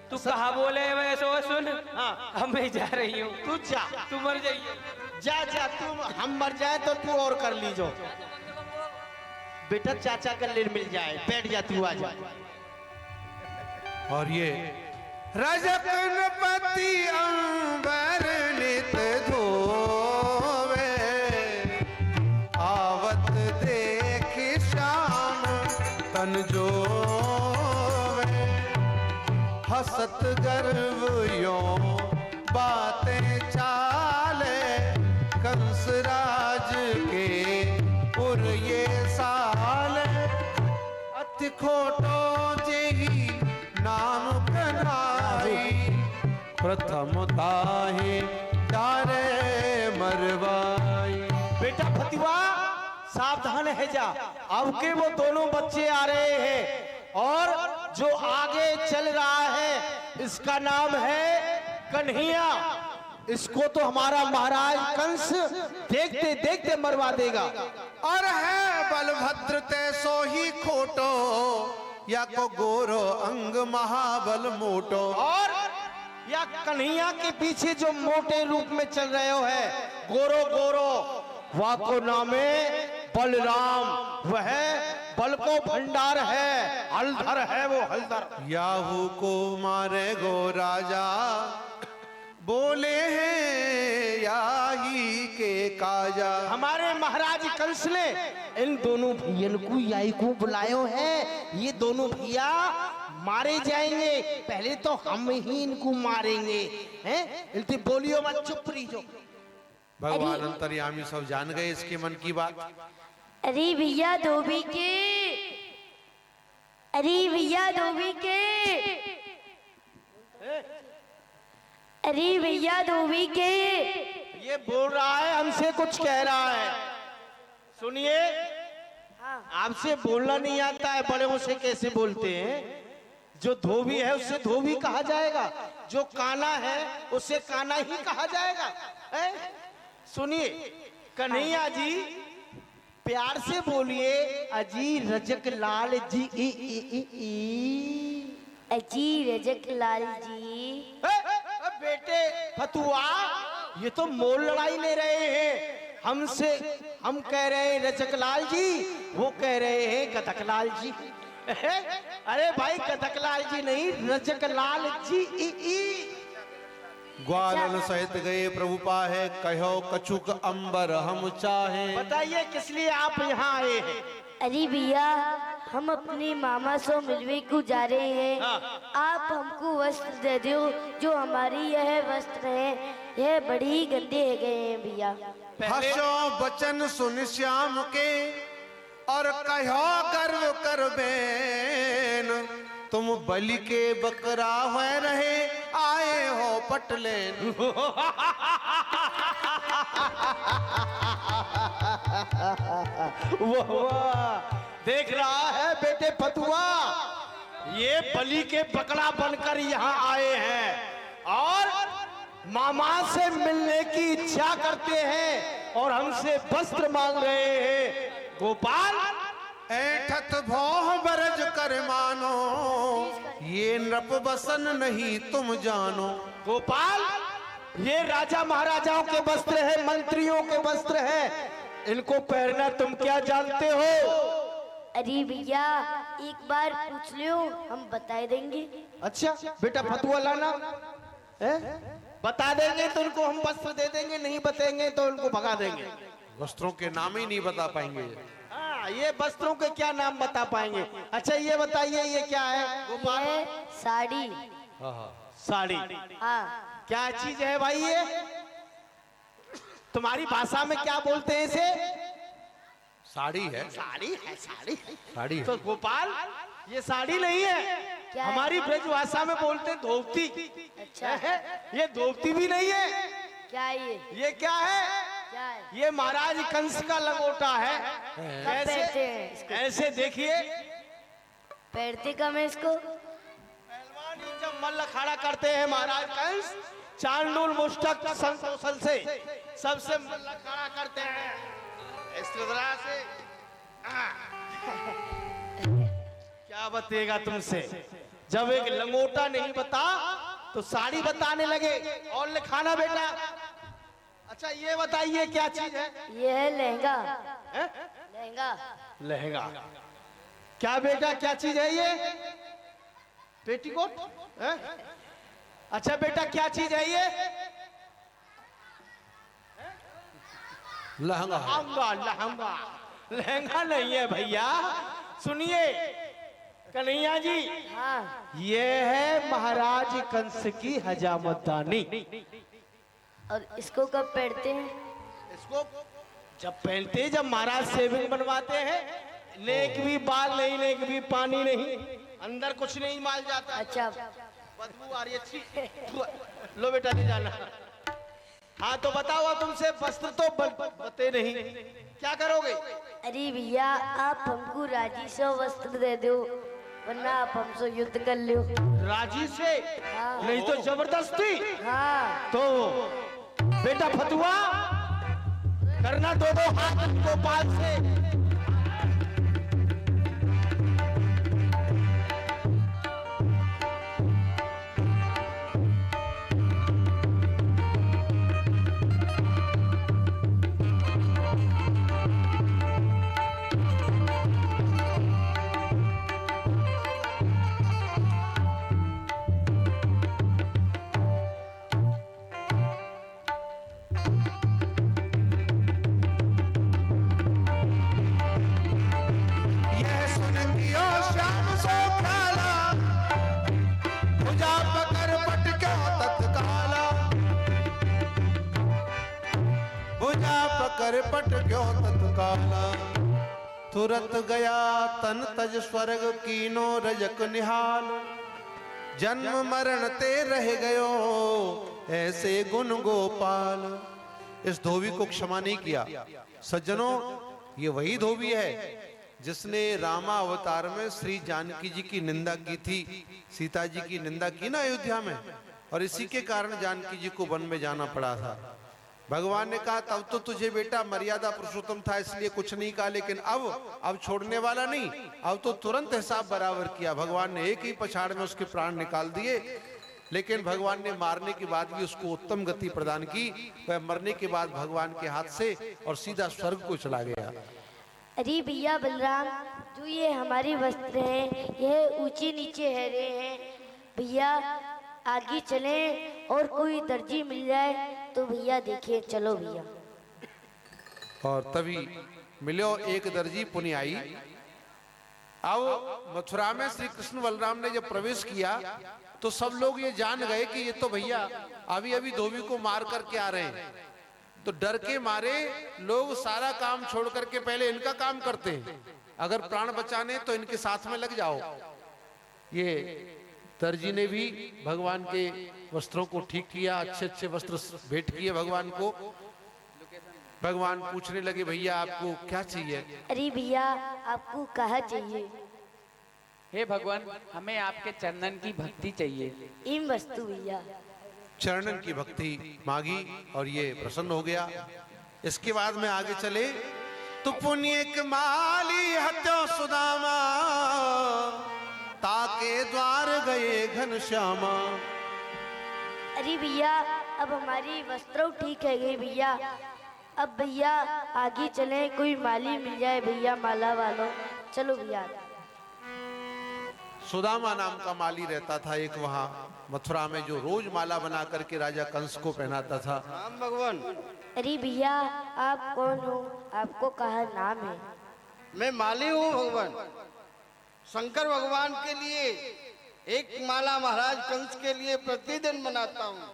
तू कहा बोले वैसे वो सुन। हाँ अब मैं जा रही हूँ, तू जा, तू मर जाइए। जा जा तू, हम मर जाए तो तू और कर लीजो। बेटा चाचा का लेर मिल जाए, बैठ जा तू, आ जा। और ये रजकनपति अंबर नित धोवे, आवत देख श्याम तन जोवे, हसत गर्व यो बातें चाले, कंसराज के उर ये साल, अति खोटो जेही नाम कनाई, प्रथम ताहे तारे मरवाई। बेटा फतिवा सावधान है जा, अब के वो दोनों बच्चे आ रहे हैं और जो आगे चल रहा है इसका नाम है कन्हैया। इसको तो हमारा महाराज कंस देखते देखते मरवा देगा। और है बलभद्र ते सो ही खोटो, या को गोरो अंग महाबल मोटो। और या कन्हैया के पीछे जो मोटे रूप में चल रहे हो है गोरो गोरो, वाको नामे बलराम, वह बल को भंडार है, हलधर है वो हलधर। याहू को मारे गो राजा, बोले हैं याही के काजा। हमारे महाराज कंस ने इन दोनों भैयन को याई को बुलायो है। ये दोनों भैया मारे जाएंगे, पहले तो हम ही इनको मारेंगे हैं। इनसे बोलियो मत, चुप रहियो। भगवान अंतर्यामी सब जान गए इसके मन की बात। अरे भैया धोबी के, अरे भैया धोबी के, अरे भैया धोबी के। ये बोल रहा है, हमसे कुछ कह रहा है। सुनिए, आपसे बोलना नहीं आता है, बड़े से कैसे बोलते हैं? जो धोबी है उससे धोबी कहा जाएगा, जो काना है उससे काना ही कहा जाएगा। सुनिए कन्हैया जी, प्यार से बोलिए, अजी रजक लाल जी। अजी रजक लाल जी। बेटे फतुआ, ये तो मोल लड़ाई ले रहे हैं हमसे। हम कह रहे हैं रजकलाल जी, वो कह रहे हैं कथकलाल जी। अरे भाई कथकलाल जी नहीं, रजकलाल जी। ग्वालन सहित गए प्रभु पाहे, कहो कछुक अंबर हम चाहे। बताइए किस लिए आप यहाँ आए हैं? अरे भैया, हम अपने मामा से मिलने को जा रहे हैं। आप हमको वस्त्र दे दो, जो हमारी यह वस्त्र है यह बड़ी ही गंदे गए हैं भैया। हसो बचन सुन श्याम के, और कहो गर्व कर बेन, तुम बलि के बकरा हुए रहे, आए हो पटलेन। वाह, देख रहा है बेटे फतुआ, ये बलि के बकरा बनकर यहाँ आए हैं और मामा से मिलने की इच्छा करते हैं और हमसे वस्त्र मांग रहे हैं। गोपाल, ऐठत भोह बरज कर मानो, ये नृप बसन नहीं तुम जानो। गोपाल, ये राजा महाराजाओं के वस्त्र है, मंत्रियों के वस्त्र है, इनको पहनना तुम क्या जानते हो? अरे भैया, एक बार पूछ लो, हम बता देंगे। अच्छा बेटा फतुआ लाना है? बता देंगे तो उनको हम वस्त्र दे देंगे, नहीं बताएंगे तो उनको भगा देंगे। वस्त्रों के नाम ही नहीं बता पाएंगे। हाँ, ये वस्त्रों के क्या नाम बता पाएंगे? अच्छा ये बताइए, ये क्या है गोपाल? ये साड़ी। साड़ी। हाँ। क्या चीज है भाई ये? तुम्हारी भाषा में क्या बोलते हैं इसे? साड़ी है, साड़ी है, साड़ी है। साड़ी है। तो गोपाल, ये साड़ी नहीं है, क्या है? हमारी ब्रज भाषा में बोलते हैं धोती। अच्छा। है? ये धोती भी नहीं है। क्या है ये क्या है? क्या है? ये महाराज कंस का लंगोटा है। कब पहनते हैं इसको? ऐसे देखिए, पहनते कब है इसको? पहलवान ही जब मल्ल अखाड़ा करते हैं महाराज कंस, चांडूल मुष्टक संतोषल से सबसे मल्ल अखाड़ा करते हैं इस तरह से। क्या बतेगा तुमसे, जब एक लंगोटा नहीं बता तो साड़ी बताने लगे। और लिखाना बेटा। अच्छा ये बताइए क्या चीज है? ये है लहंगा। हैं? लहंगा। लहंगा। क्या बेटा क्या चीज है ये? पेटीकोट? हैं? अच्छा बेटा क्या चीज है ये? लहंगा है। लहंगा। लहंगा लहंगा नहीं है भैया, सुनिए कन्हैया जी, हाँ। ये है महाराज कंस की हजामतदानी। और इसको कब पहनते हैं? इसको जब पहनते हैं, जब महाराज सेविंग बनवाते हैं। नेक भी बाल नहीं, नेक भी पानी नहीं, अंदर कुछ नहीं माल जाता। अच्छा। बदबू आ रही है अच्छी। लो बेटा ले जाना। हाँ तो बताओ, तुमसे वस्त्र तो बते नहीं, क्या करोगे? अरे भैया, आप हमको राजी से वस्त्र दे दो, वरना आप हमसे युद्ध कर लो। राजी से? हाँ। नहीं तो जबरदस्ती? हाँ। तो बेटा फतुआ करना, दो दो हाथ गोपाल से। यह सुन कियो श्याम सो ख्याला, भुजा पकड़ पट क्यों तत्काला। भुजा पकड़ पट क्यों तत्काला। तुरत गया तन तज स्वर्ग कीनो रजक निहाल। जन्म मरण ते रह गयो ऐसे गुण गोपाल। इस धोबी को क्षमा नहीं किया। सज्जनों, ये वही धोबी है जिसने रामा अवतार में श्री जानकी जी की निंदा की थी, सीता जी की निंदा की ना अयोध्या में, और इसी के कारण जानकी जी को वन में जाना पड़ा था। भगवान ने कहा तब तो तुझे बेटा मर्यादा पुरुषोत्तम था इसलिए कुछ नहीं कहा, लेकिन अब छोड़ने वाला नहीं, अब तो तुरंत हिसाब बराबर किया। भगवान ने एक ही पछाड़ में उसके प्राण निकाल दिए, लेकिन भगवान ने मारने के बाद भी उसको उत्तम गति प्रदान की। वह मरने के बाद भगवान के हाथ से और सीधा स्वर्ग को चला गया। अरे भैया बलराम, जो ये हमारे वस्त्र हैं, यह ऊंचे नीचे हैरे हैं। भैया आगे चलें और कोई दर्जी मिल जाए तो भैया देखिए। चलो भैया। और तभी मिलो एक दर्जी पुनियाई। अब मथुरा में श्री कृष्ण बलराम ने जब प्रवेश किया तो सब लोग ये जान गए कि ये तो भैया अभी अभी धोबी को मार करके आ रहे हैं। तो डर के मारे लोग सारा काम छोड़ करके पहले इनका काम करते हैं, अगर प्राण बचाने तो इनके साथ में लग जाओ। ये दर्जी ने भी भगवान के वस्त्रों को ठीक किया, अच्छे अच्छे वस्त्र भेंट किए भगवान को। भगवान पूछने लगे भैया आपको क्या चाहिए? अरे भैया आपको कहा चाहिए? हे भगवान, हमें आपके चंदन की भक्ति चाहिए। इन वस्तु भैया। चरणन की भक्ति मांगी और ये प्रसन्न हो गया। इसके बाद में आगे चले तो पुण्य कमाली हत्यो सुदामा, ताके द्वार गए घनश्यामा। अरे भैया अब हमारी वस्त्र ठीक है गई भैया। अब भैया आगे चलें, कोई माली मिल जाए भैया, माला वालों। चलो भैया। सुदामा नाम का माली रहता था एक वहां मथुरा में, जो रोज माला बना करके राजा कंस को पहनाता था। राम भगवान, अरे भैया आप कौन हो? आपको कहा नाम है? मैं माली हूँ भगवान। शंकर भगवान के लिए एक माला महाराज कंस के लिए प्रतिदिन बनाता हूँ।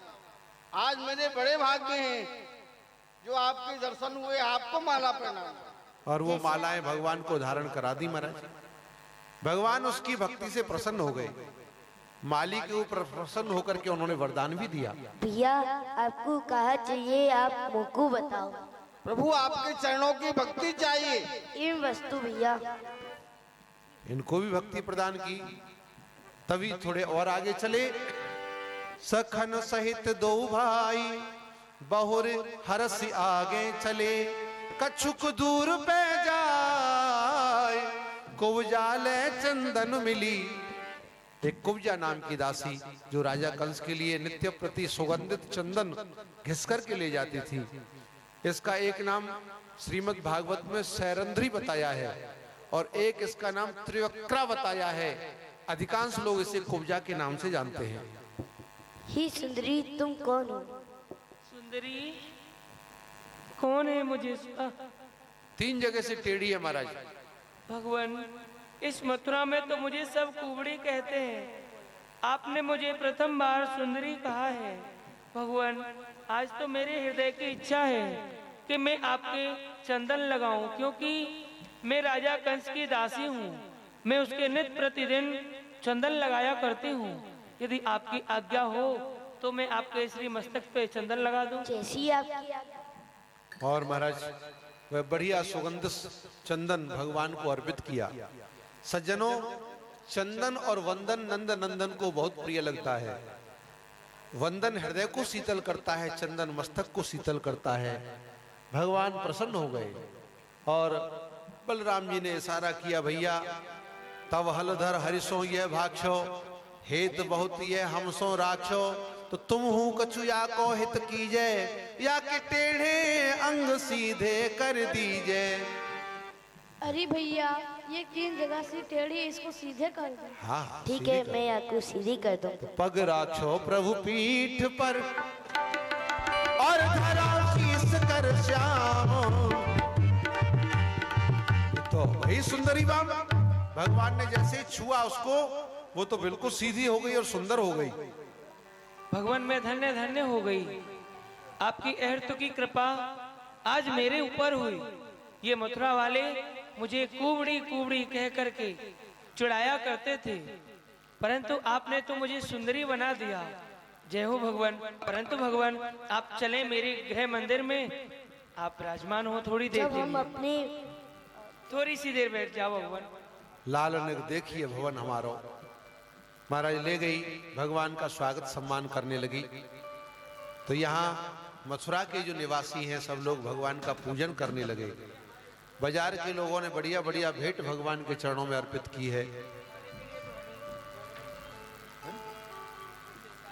आज मेरे बड़े भाग्य हैं जो आपके दर्शन हुए आपको माला पहना। और वो मालाएं भगवान को धारण करा दी महाराज। भगवान उसकी भक्ति से प्रसन्न हो गए। माली के ऊपर प्रसन्न होकर के उन्होंने वरदान भी दिया। भैया आपको कहा चाहिए, आप मुझको बताओ। प्रभु आपके चरणों की भक्ति चाहिए। इन वस्तु भैया। इनको भी भक्ति प्रदान की। तभी थोड़े और आगे चले। सखन सहित दो भाई बहुर हरस आगे चले, कछुक दूर पे जाए कुवजाले चंदन मिली। एक कुब्जा नाम की दासी जो राजा कंस के लिए नित्य प्रति सुगंधित चंदन घिस कर के ले जाती थी। इसका एक नाम श्रीमद् भागवत में सैरंध्री बताया है और एक इसका नाम त्रिवक्रा बताया है। अधिकांश लोग इसे कुब्जा के नाम से जानते हैं। ही सुंदरी तुम कौन हो? सुंदरी कौन है मुझे? 3 जगह से टेढ़ी है महाराज। भगवान इस मथुरा में तो मुझे सब कुबड़ी कहते हैं, आपने मुझे प्रथम बार सुंदरी कहा है। भगवान आज तो मेरे हृदय की इच्छा है कि मैं आपके चंदन लगाऊं, क्योंकि मैं राजा कंस की दासी हूँ। मैं उसके नित्य प्रतिदिन चंदन लगाया करती हूँ। यदि आपकी आज्ञा हो तो मैं आपके श्री मस्तक पे चंदन लगा दूं। जैसी आपकी। और महाराज वह बढ़िया सुगंध चंदन भगवान को अर्पित किया। सज्जनों, चंदन और वंदन नंद नंदन को बहुत प्रिय लगता है। वंदन हृदय को शीतल करता है, चंदन मस्तक को शीतल करता है। भगवान प्रसन्न हो गए और बलराम जी ने इशारा किया, भैया तब हलधर हरिसो ये भाक्षो हेत बहुत ये हमसो राक्षो। तो तुम हूं कछु या को हित कीजे, या के टेढ़े अंग सीधे कर दीजे। अरे भैया ये 3 जगह से टेढ़ी, इसको सीधे कर दो। हाँ ठीक है, मैं आपको सीधी कर दूं। पग राखो प्रभु पीठ पर और धरा शीस कर श्याम। तो वही सुंदरी बाम भगवान ने जैसे छुआ उसको, वो तो बिल्कुल सीधी हो गई और सुंदर हो गई। भगवान मैं धन्य धन्य हो गई। आपकी अहर्त की कृपा आज मेरे ऊपर हुई। ये मथुरा वाले मुझे कुबड़ी कुबड़ी कह करके चिढ़ाया करते थे, परंतु आपने तो मुझे सुंदरी बना दिया। जय हो भगवान। परंतु भगवान आप चले मेरे गृह मंदिर में, आप विराजमान हो थोड़ी देर जब के हम लिए। अपने थोड़ी सी देर बैठ जाओ भगवान। लाल ने देखिए भवन हमारो। महाराज ले गई, भगवान का स्वागत सम्मान करने लगी। तो यहाँ मथुरा के जो निवासी हैं सब लोग भगवान का पूजन करने लगे। बाजार के लोगों ने बढ़िया बढ़िया भेंट भगवान के चरणों में अर्पित की है।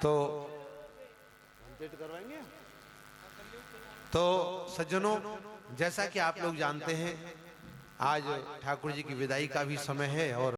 तो करवाएंगे। तो सज्जनों, जैसा कि आप लोग जानते हैं आज ठाकुर जी की विदाई का भी समय है और